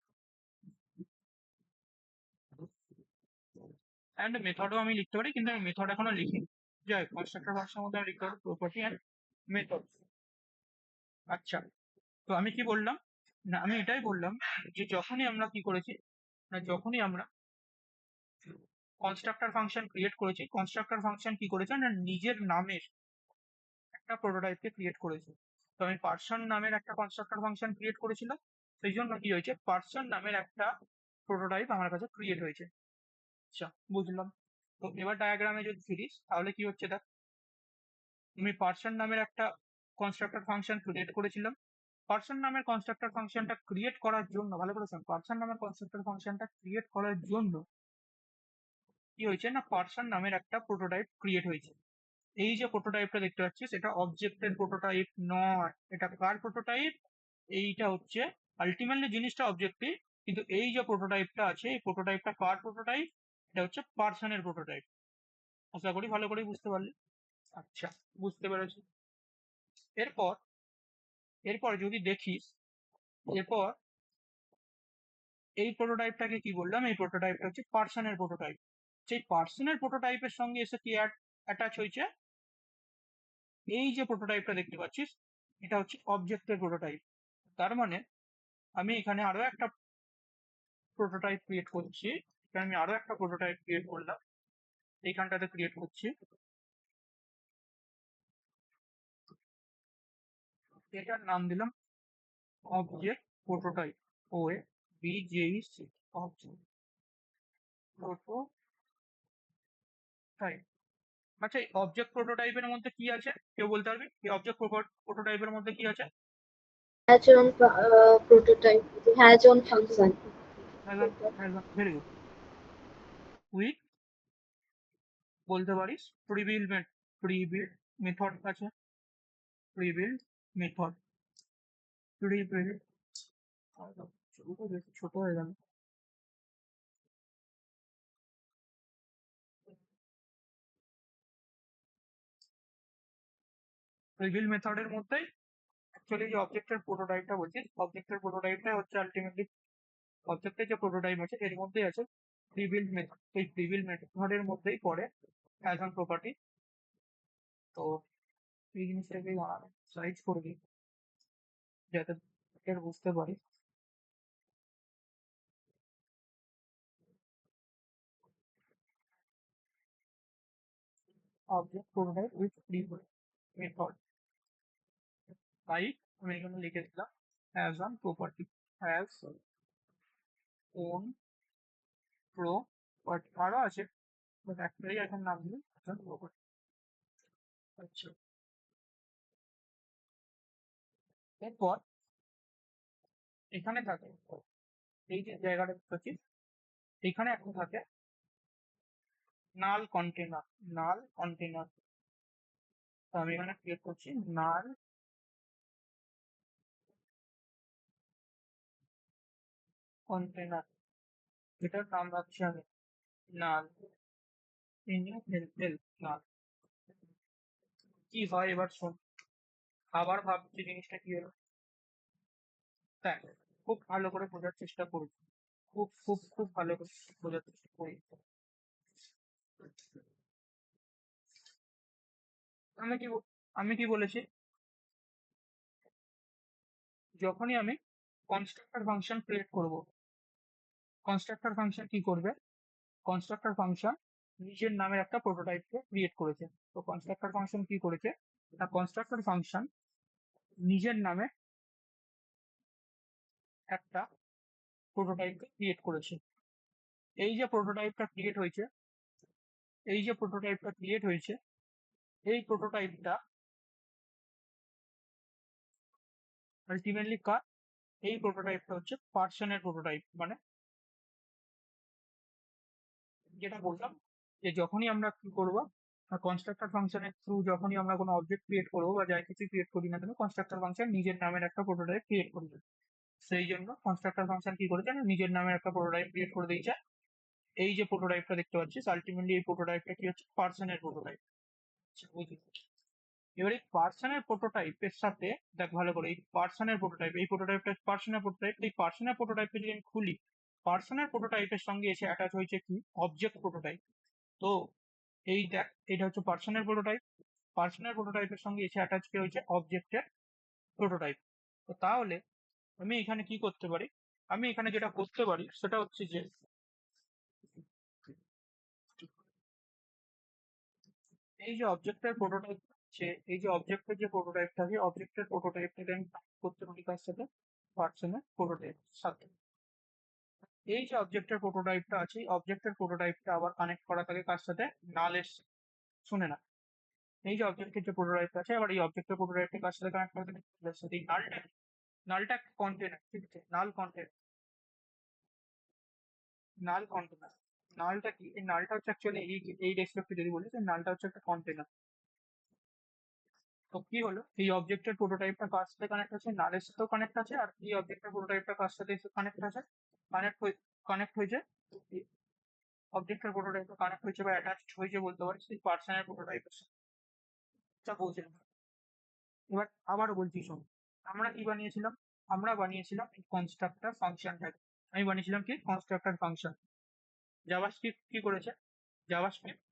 অ্যান্ড মেথডও আমি লিখতে পারি, কিন্তু আমি মেথড এখনো লিখিনি। যাই, কনস্ট্রাক্টর ফাংশনের মধ্যে আমি লিখতে পারি প্রপার্টি অ্যান্ড মেথড। আচ্ছা, তো আমি কি বললাম, না আমি এটাই বললাম যে যখনই আমরা কি করেছি, না যখনই আমরা কনস্ট্রাক্টর ফাংশন ক্রিয়েট করেছি, কনস্ট্রাক্টর ফাংশন কি করেছে না নিজের নামের একটা প্রোটোটাইপকে ক্রিয়েট করেছে। তো আমি পার্সন নামের একটা কনস্ট্রাক্টর ফাংশন ক্রিয়েট করেছিলাম, সেই জন্য কি হয়েছে, পার্সন নামের একটা প্রোটোটাইপ আমার কাছে ক্রিয়েট হয়েছে। আচ্ছা, বুঝলাম। তো এবার ডায়াগ্রামে যদি ফিরিস তাহলে কি হচ্ছে দেখ, আমি পার্সন নামের একটা কনস্ট্রাক্টর ফাংশন ক্রিয়েট করেছিলাম। পার্সন নামের কনস্ট্রাক্টর ফাংশনটা ক্রিয়েট করার জন্য, ভালো করে শোন, পার্সন নামের কনস্ট্রাক্টর ফাংশনটা ক্রিয়েট করার জন্য কি হয়েছে না, পার্সন নামের একটা প্রোটোটাইপ ক্রিয়েট হয়েছে। এই যে প্রোটোটাইপটা দেখতে পাচ্ছিস, এটা অবজেক্টের প্রোটোটাইপ নয়, এটা কার প্রোটোটাইপ, এইটা হচ্ছে আলটিমেটলি জিনিসটা অবজেক্টিভ, কিন্তু এই যে প্রোটোটাইপটা আছে, এই প্রোটোটাইপটা কার প্রোটোটাইপ, এটা হচ্ছে পার্সনের প্রোটোটাইপ। আশা করি ভালো করে বুঝতে পারলি। আচ্ছা, বুঝতে পেরেছি। এরপর এরপর যদি দেখিস, এরপর এই প্রোটোটাইপটাকে কি বললাম, এই প্রোটোটাইপটা হচ্ছে পার্সনের প্রোটোটাইপ। সেই পার্সনের প্রোটোটাইপের সঙ্গে এসে কি অ্যাটাচ হয়েছে, এই যে প্রোটোটাইপটা দেখতে পাচ্ছিস, এটা হচ্ছে অবজেক্টের প্রোটোটাইপ। তার মানে আমি এখানে আরো একটা প্রোটোটাইপ ক্রিয়েট করছি, এখানে আমি আরো একটা প্রোটোটাইপ ক্রিয়েট করলাম, এইখানটাতে ক্রিয়েট করছি, এটার নাম দিলাম object prototype, O A B J E C, object prototype. আচ্ছা, এই অবজেক্ট প্রোটোটাইপের মধ্যে কি আছে, কেউ বলতে পারবি, এই অবজেক্ট প্রোটোটাইপের মধ্যে কি আছে? has on prototype, has on function. Very good, তুই বলতে পারিস প্রিবিল্ড মেথড আছে, প্রিবিল্ড মেথড, প্রিবিল্ড, ছোট হয়ে গেল, প্রিবিল্ড মেথডের মধ্যে অ্যাকচুয়ালি যে অবজেক্টের প্রোটোটাইপটা বলছি, অবজেক্টের প্রোটোটাইপটা হচ্ছে আলটিমেটলি অবজেক্টের যে প্রোটোটাইপ আছে এর মধ্যেই আছে প্রিবিল্ড মেথড। এই প্রিবিল্ড মেথডের মধ্যেই পড়ে অ্যাজ অন প্রপার্টি। তো এই জিনিসটাকে সাইজ করে দিই যাতে এর বুঝতে পারি। Object prototype with prebuilt method, তাই আমি এখানে লিখে দিলাম as own property, as own property. আরো আছে, বাট একটাই এখন নাম দিলাম অ্যাজ অন প্রপার্টি। আচ্ছা, এরপর এখানে থাকে এই যে জায়গাটা দেখতে পাচ্ছি এখানে একটা থাকে নাল কন্টেনার। নাল কন্টেনার, তো আমি এখানে ক্রিয়েট করছি নাল কন্টেনার, এটার নাম রাখছি আমি নাল NALL, নাল। কি হয় এবার শোন, আবার ভাবছি জিনিসটা কি হলো। দেখ, খুব ভালো করে বোঝার চেষ্টা করবি, খুব খুব খুব ভালো করে বোঝার চেষ্টা করি। আমি কি আমি কি বলেছি, যখনই আমি কনস্ট্রাক্টর ফাংশন ক্রিয়েট করব, কনস্ট্রাক্টর ফাংশন কি করবে, কনস্ট্রাক্টর ফাংশন নিজের নামের একটা প্রোটোটাইপকে ক্রিয়েট করেছে। তো কনস্ট্রাক্টর ফাংশন কি করেছে, না কনস্ট্রাক্টর ফাংশন নিজের নামে একটা প্রোটোটাইপকে ক্রিয়েট করেছে। এই যে প্রোটোটাইপটা ক্রিয়েট হয়েছে, এই যে প্রোটোটাইপটা ক্রিয়েট হয়েছে, এই প্রোটোটাইপটা আলটিমেটলি কার, এই প্রোটোটাইপটা হচ্ছে পার্সনের প্রোটোটাইপ। মানে যেটা বললাম যে যখনই আমরা কি করব, কনস্ট্রাক্টর ফাংশনের থ্রু যখনই আমরা কোনো অবজেক্ট ক্রিয়েট করবো বা যাই কিছু ক্রিয়েট করি না কেন, কনস্ট্রাক্টর ফাংশন নিজের নামের একটা প্রোটোটাইপ ক্রিয়েট করবে। সেই জন্য কনস্ট্রাক্টর ফাংশন কি করেছে না নিজের নামের একটা প্রোটোটাইপ ক্রিয়েট করে দিয়েছে। এই যে প্রোটোটাইপটা দেখতে পাচ্ছিস, আলটিমেটলি এই প্রোটোটাইপটা কি হচ্ছে, পার্সনের প্রোটোটাইপ। এবার এই পার্সনের প্রোটোটাইপের সাথে দেখ ভালো করে, এই পার্সনের প্রোটোটাইপ, এই প্রোটোটাইপটা পার্সনের প্রোটোটাইপ, এই পার্সনের প্রোটোটাইপটা যদি আমি খুলি, পার্সনের প্রোটোটাইপের সঙ্গে এসে অ্যাটাচ হয়েছে কি, অবজেক্ট প্রোটোটাইপ। তো এই দেখ, এটা হচ্ছে পার্সনের প্রোটোটাইপ, পার্সনের প্রোটোটাইপের সঙ্গে এসে অ্যাটাচ কি হয়েছে, অবজেক্টের প্রোটোটাইপ। তো তাহলে আমি এখানে কি করতে পারি, আমি এখানে যেটা করতে পারি সেটা হচ্ছে যে এই যে অবজেক্টের প্রোটোটাইপ আছে, এই যে অবজেক্টের যে প্রোটোটাইপ থাকে, অবজেক্টের প্রোটোটাইপটাকে আমি কানেক্ট করতে পারি কার সাথে, পার্সনের প্রোটোটাইপ সাথে। এই যে অবজেক্টের প্রোটোটাইপটা আছে, অবজেক্টের প্রোটোটাইপটা আবার কানেক্ট করা থাকে কার সাথে, নালের। শুনে না, এই যে অবজেক্টের যে প্রোটোটাইপ আছে, আবার এই অবজেক্টের প্রোটোটাইপটা কার সাথে কানেক্ট করা থাকে, নালের সাথে। এই নালটা, নালটা কন্টেনার, ঠিক আছে, নাল কন্টেনার, নাল কন্টেনার। নালটা কি, এই নালটা হচ্ছে অ্যাকচুয়ালি এই রেসপেক্টে যদি বলি, নালটা হচ্ছে একটা কন্টেনার। তো কি হলো, এই অবজেক্টের প্রোটোটাইপটা কার সাথে কানেক্ট আছে, নালের সাথেও কানেক্ট আছে, আর এই অবজেক্টের প্রোটোটাইপটা কার সাথে কানেক্ট আছে, কানেক্ট কানেক্ট হয়েছে, অবজেক্টের প্রোটোটাইপটা কানেক্ট হয়েছে বা অ্যাটাচড হয়েছে বলতে পারিস এই পার্সনের প্রোটোটাইপের সাথে। এটা বলছিলাম। এবার আবারও বলছি শোন, আমরা কি বানিয়েছিলাম, আমরা বানিয়েছিলাম এই কনস্ট্রাক্টর ফাংশনটাকে। আমি বানিয়েছিলাম কি, কনস্ট্রাক্টর ফাংশন। জাভাস্ক্রিপ্ট কি করেছে, জাভাস্ক্রিপ্ট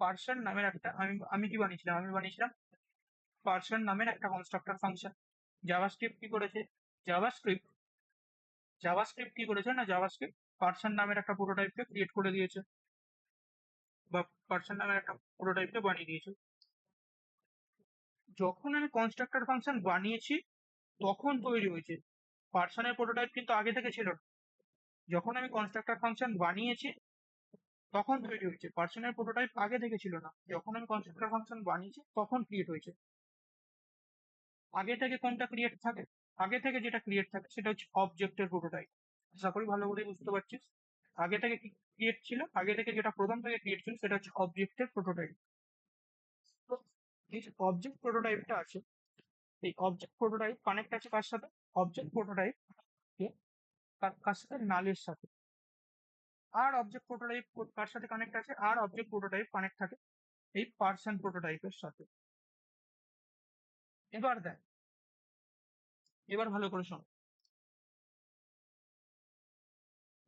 পার্সন নামের একটা, আমি আমি কি বানিয়েছিলাম, আমি বানিয়েছিলাম পার্সন নামের একটা কনস্ট্রাক্টর ফাংশন। জাভাস্ক্রিপ্ট কি করেছে, জাভাস্ক্রিপ্ট জাভাস্ক্রিপ্ট কি করেছে না, জাভাস্ক্রিপ্ট পার্সন নামের একটা প্রোটোটাইপকে ক্রিয়েট করে দিয়েছে, বা পার্সন নামের একটা প্রোটোটাইপকে বানিয়ে দিয়েছে। যখন আমি কনস্ট্রাক্টর ফাংশন বানিয়েছি তখন তৈরি হয়েছে, পার্সনের প্রোটোটাইপ কিন্তু আগে থেকে ছিল না। যখন আমি কনস্ট্রাক্টর ফাংশন বানিয়েছি তখন তৈরি হয়েছে, পার্সনের প্রোটোটাইপ আগে থেকে ছিল না। যখন আমি কনস্ট্রাক্টর ফাংশন বানিয়েছি তখন ক্রিয়েট হয়েছে। আগে থেকে কোনটা ক্রিয়েট থাকে, আগে থেকে যেটা ক্রিয়েট থাকে সেটা হচ্ছে অবজেক্টের প্রোটোটাইপ। আশা করি ভালো করে বুঝতে পারছিস। আগে থেকে কি ক্রিয়েট ছিল, আগে থেকে যেটা প্রথম থেকে ক্রিয়েট ছিল সেটা হচ্ছে অবজেক্টের প্রোটোটাইপ। তো এই যে অবজেক্ট প্রোটোটাইপটা আছে, এই অবজেক্ট প্রোটোটাইপ কানেক্ট আছে কার সাথে, অবজেক্ট প্রোটোটাইপ কার সাথে, নালের সাথে। আর অবজেক্ট প্রোটোটাইপ কার সাথে কানেক্ট আছে, আর অবজেক্ট প্রোটোটাইপ কানেক্ট থাকে এই পার্সন প্রোটোটাইপের সাথে। এবার দেখ, এবার ভালো করে শোন,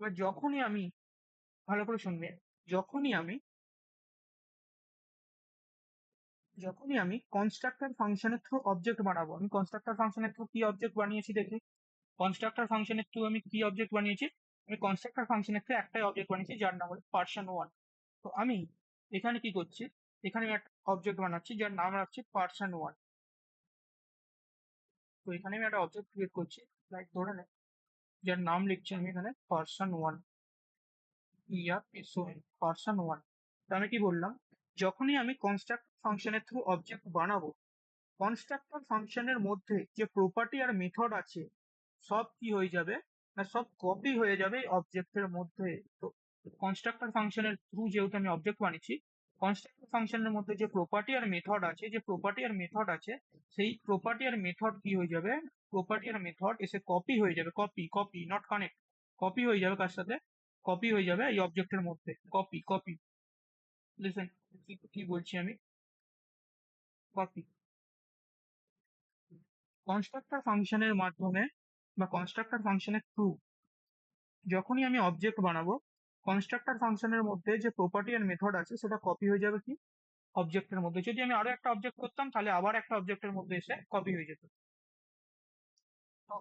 এবার যখনই আমি, ভালো করে শুনবে, যখনই আমি কনস্ট্রাক্টর ফাংশনের থ্রু অবজেক্ট বানাবো, আমি কনস্ট্রাক্টর ফাংশনের থ্রু কি অবজেক্ট বানিয়েছি দেখি, কনস্ট্রাক্টর ফাংশনের থ্রু আমি কি অবজেক্ট বানিয়েছি, আমি কনস্ট্রাক্টর ফাংশনের থ্রু একটাই অবজেক্ট বানিয়েছি যার নাম হলো পার্সন 1। তো আমি এখানে কি করছি, এখানে আমি একটা অবজেক্ট বানাচ্ছি যার নাম রাখছি পার্সন 1। তো এখানে আমি একটা অবজেক্ট ক্রিয়েট করছি, লাইক ধরে নে, যার নাম লিখছি আমি এখানে পার্সন 1, পার্সন 1। তো আমি কি বললাম, যখনই আমি কনস্ট্রাক্টর ফাংশনের থ্রু অবজেক্ট বানাবো, কনস্ট্রাক্টর ফাংশনের মধ্যে যে প্রপার্টি আর মেথড আছে সব কি হয়ে যাবে, না সব কপি হয়ে যাবে অবজেক্টের মধ্যে। তো কনস্ট্রাক্টর ফাংশনের থ্রু যেহেতু আমি অবজেক্ট বানিয়েছি, কনস্ট্রাক্টর ফাংশনের মধ্যে যে প্রপার্টি আর মেথড আছে, সেই প্রপার্টি আর মেথড কি হয়ে যাবে, প্রপার্টি আর মেথড এসে কপি হয়ে যাবে, copy copy not connect, copy হয়ে যাবে কার সাথে, কপি হয়ে যাবে এই অবজেক্টের মধ্যে, কপি কপি। লিসেন, কি বলছি আমি, কপি। কনস্ট্রাক্টর ফাংশনের মাধ্যমে বা কনস্ট্রাক্টর ফাংশনের থ্রু যখনই আমি অবজেক্ট বানাবো, কনস্ট্রাক্টর ফাংশনের মধ্যে যে প্রপার্টি আর মেথড আছে সেটা কপি হয়ে যাবে কি অবজেক্টের মধ্যে। যদি আমি আরো একটা অবজেক্ট করতাম তাহলে আবার একটা অবজেক্টের মধ্যে এসে কপি হয়ে যেত। তো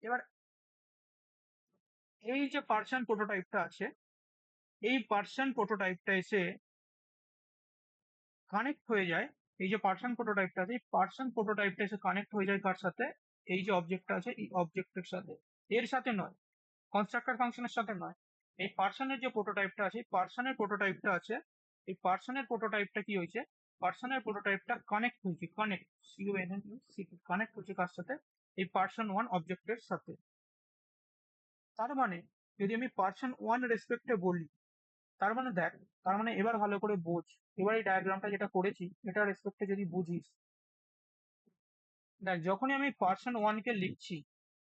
এবার এই যে পার্সন প্রোটোটাইপটা আছে, এই পার্সন প্রোটোটাইপটা এসে কানেক্ট হয়ে যায়, এই যে পার্সন প্রোটোটাইপটা আছে, এই পার্সন প্রোটোটাইপটা এসে কানেক্ট হয়ে যায় কার সাথে, এই যে অবজেক্টটা আছে এই অবজেক্টের সাথে, এর সাথে নয়, কনস্ট্রাক্টর ফাংশনের সাথে নয়। এই পার্সনের যে প্রোটোটাইপটা আছে, এই পার্সনের প্রোটোটাইপটা কি হয়েছে, পার্সনের প্রোটোটাইপটা কানেক্ট হয়েছে, কানেক্ট কানেক্ট হয়েছে কার সাথে, এই পার্সন ওয়ান অবজেক্টের সাথে। তার মানে যদি আমি পার্সন ওয়ান রেসপেক্টে বলি, তার মানে দেখ, তার মানে এবার ভালো করে বোঝ, এবার এই ডায়াগ্রামটা যেটা করেছি এটা রেসপেক্টে যদি বুঝিস, দেখ যখনই আমি পার্সন ওয়ানকে লিখছি,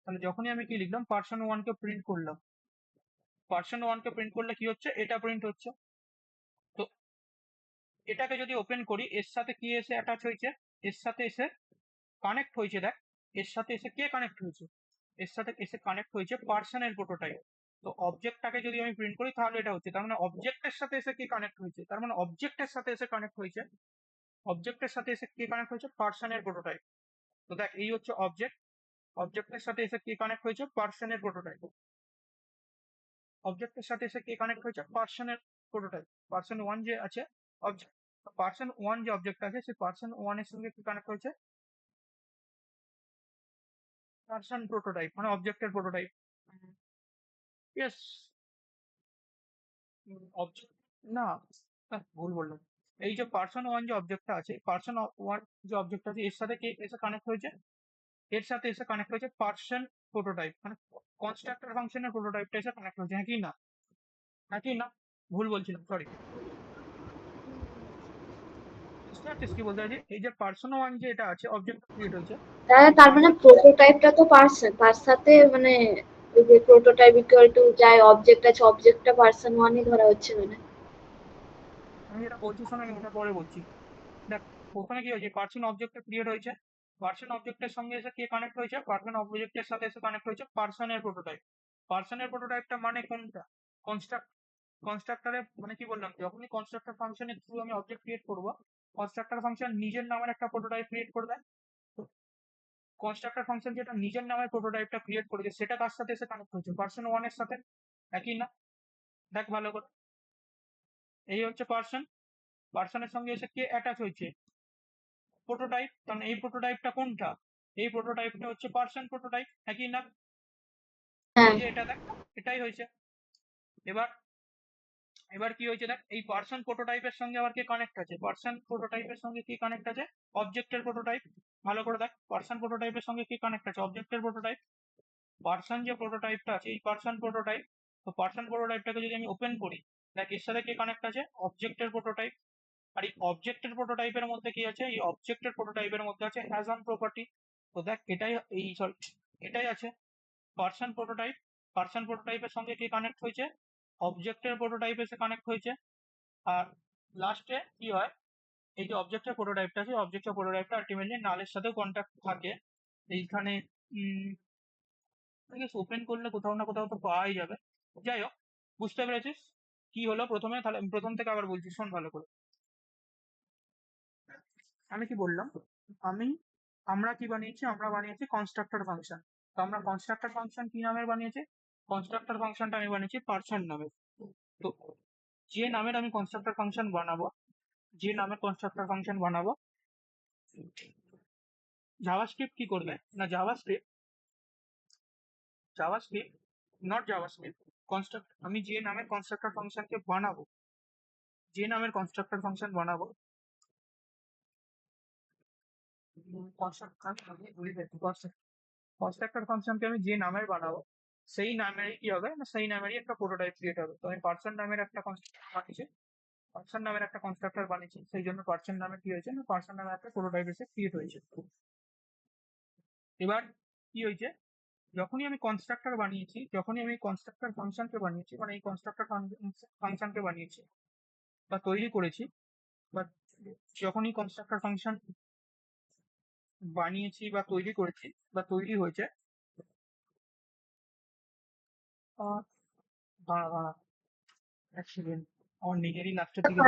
তাহলে যখনই আমি কি লিখলাম, পার্সন ওয়ানকে প্রিন্ট করলাম, পার্সন ওয়ানকে প্রিন্ট করলে কি হচ্ছে, এটা প্রিন্ট হচ্ছে। তো এটাকে যদি ওপেন করি, এর সাথে কি এসে অ্যাটাচ হয়েছে, এর সাথে এসে কানেক্ট হয়েছে, দেখ এর সাথে এসে কে কানেক্ট হয়েছে, এর সাথে এসে কানেক্ট হয়েছে পার্সনের প্রোটোটাইপ। তো অবজেক্টটাকে যদি আমি প্রিন্ট করি তাহলে এটা হচ্ছে, তার মানে অবজেক্টের সাথে এসে কি কানেক্ট হয়েছে, তার মানে অবজেক্টের সাথে এসে কানেক্ট হয়েছে, অবজেক্টের সাথে এসে কি কানেক্ট হয়েছে, পার্সনের প্রোটোটাইপ। তো দেখ এই হচ্ছে অবজেক্ট, অবজেক্টের সাথে এসে কি কানেক্ট হয়েছে, পার্সনের প্রোটোটাইপ, অবজেক্টের সাথে এসে কি কানেক্ট হয়েছে, পার্সনের প্রোটোটাইপ। পার্সন ওয়ান যে আছে অবজেক্ট, পার্সন ওয়ান যে অবজেক্ট আছে সেই পার্সন ওয়ানের সঙ্গে কি কানেক্ট হয়েছে, পার্সন প্রোটোটাইপ, মানে অবজেক্টের প্রোটোটাইপ। ইয়েস, অবজেক্ট না, ভুল বললাম। এই যে পার্সন ওয়ান যে অবজেক্টটা আছে, পার্সন ওয়ান যে অবজেক্ট আছে এর সাথে কি এসে কানেক্ট হয়েছে, এর সাথে এসে কানেক্ট হয়েছে পার্সন প্রোটোটাইপ, মানে কনস্ট্রাক্টর ফাংশনের প্রোটোটাইপটা এসে কানেক্ট হয়েছে, হ্যাঁ কি না, হ্যাঁ কি না, ভুল বলছিলাম, সরি। বুঝতে পারছিস কি বলতে চাইছি, এই যে পার্সন ওয়ান যে এটা আছে অবজেক্ট ক্রিয়েট হয়েছে, তার মানে প্রোটোটাইপটা তো পার্সন, তার সাথে মানে ওই যে প্রোটোটাইপ ইকুয়াল টু যাই অবজেক্ট আছে, অবজেক্টটা পার্সন ওয়ানই ধরা হচ্ছে মানে। আমি যেটা বলছি শোনো, আমি এটা পরে বলছি। দেখ ওখানে কি হয়েছে, পার্সন অবজেক্টটা ক্রিয়েট হয়েছে, পার্সন অবজেক্টের সঙ্গে এসে কে কানেক্ট হয়েছে, পার্সন অবজেক্টের সাথে এসে কানেক্ট হয়েছে পার্সনের প্রোটোটাইপ। পার্সনের প্রোটোটাইপটা মানে কোনটা, কনস্ট্রাক্ট, কনস্ট্রাক্টরে মানে কি বললাম, যখনই কনস্ট্রাক্টর ফাংশনের থ্রু আমি অবজেক্ট ক্রিয়েট করবো, কনস্ট্রাক্টর ফাংশন নিজের নামের একটা প্রোটোটাইপ ক্রিয়েট করে দেয়। তো কনস্ট্রাক্টর ফাংশন যেটা নিজের নামের প্রোটোটাইপটা ক্রিয়েট করেছে সেটা কার সাথে এসে কানেক্ট হয়েছে, পার্সন ওয়ানের সাথে, একই না, দেখ ভালো করে, এই হচ্ছে পার্সন, পার্সনের সঙ্গে এসে কে অ্যাটাচ হয়েছে, প্রোটোটাইপ, কারণ এই প্রোটোটাইপটা কোনটা, এই প্রোটোটাইপটা হচ্ছে পার্সন প্রোটোটাইপ, একই না, হ্যাঁ, এই যে এটা দেখ, এটাই হয়েছে। এবার এবার কি হয়েছে দেখ, এই পার্সন প্রোটোটাইপের সঙ্গে আবার কি কানেক্ট আছে, পার্সন প্রোটোটাইপের সঙ্গে কি কানেক্ট আছে, অবজেক্টের প্রোটোটাইপ। ভালো করে দেখ, পার্সন প্রোটোটাইপের সঙ্গে কি কানেক্ট আছে, অবজেক্টের প্রোটোটাইপ। পার্সন যে প্রোটোটাইপটা আছে এই পার্সন প্রোটোটাইপ, তো পার্সন প্রোটোটাইপটাকে যদি আমি ওপেন করি, দেখ এর সাথে কি কানেক্ট আছে, অবজেক্টের প্রোটোটাইপ। আর এই অবজেক্টের প্রোটোটাইপের মধ্যে কি আছে, এই অবজেক্টের প্রোটোটাইপের মধ্যে আছে হ্যাজ অন প্রপার্টি। তো দেখ এটাই, এই সরি, এটাই আছে পার্সন প্রোটোটাইপ, পার্সন প্রোটোটাইপের সঙ্গে কি কানেক্ট হয়েছে, অবজেক্টের প্রোটোটাইপ এসে কানেক্ট হয়েছে। আর লাস্টে কি হয়, এই যে অবজেক্টের প্রোটোটাইপটা আছে, অবজেক্টের প্রোটোটাইপটা আলটিমেটলি নালের সাথেও কন্ট্যাক্ট থাকে এইখানে। ওপেন করলে কোথাও না কোথাও তো পাওয়াই যাবে। যাই হোক, বুঝতে পেরেছিস কি হলো প্রথমে, তাহলে আমি প্রথম থেকে আবার বলছি, শোন ভালো করে। আমি কি বললাম, আমি আমরা কি বানিয়েছি, আমরা বানিয়েছি কনস্ট্রাক্টর ফাংশন। তো আমরা কনস্ট্রাক্টর ফাংশন কি নামের বানিয়েছি, কনস্ট্রাক্টর ফাংশনটা আমি বানিয়েছি পার্সন নামের। তো যে নামের আমি কনস্ট্রাক্টর ফাংশন বানাবো, যে নামের কনস্ট্রাক্টর ফাংশন বানাবো, জাভাস্ক্রিপ্ট কি করবে না, জাভাস্ক্রিপ্ট নট জাভাস্ক্রিপ্ট, কনস্ট্রাক্ট, আমি যে নামের কনস্ট্রাক্টর ফাংশনকে বানাবো, যে নামের কনস্ট্রাক্টর ফাংশন বানাবো, কনস্ট্রাক্টর ফাংশনকে আমি যে নামের বানাবো, সেই নামেরই কি হবে না, সেই নামেরই একটা প্রোটোটাইপ ক্রিয়েট হবে। তো আমি পার্সন নামের একটা কনস্ট্রাক্টর বানিয়েছি, সেই জন্য পার্সন নামে কি হয়েছে না, পার্সন নামে একটা প্রোটোটাইপ এসে ক্রিয়েট হয়েছে। এবার কি হয়েছে, যখনই আমি কনস্ট্রাক্টর বানিয়েছি, যখনই আমি কনস্ট্রাক্টর ফাংশনকে বানিয়েছি, মানে এই কনস্ট্রাক্টর ফাংশনকে বানিয়েছি বা তৈরি করেছি, বা যখনই কনস্ট্রাক্টর ফাংশন বানিয়েছি বা তৈরি করেছি বা তৈরি হয়েছে, দাঁড়া দাঁড়া এক সেকেন্ড, আমার নিজেরই লাস্টের দিকে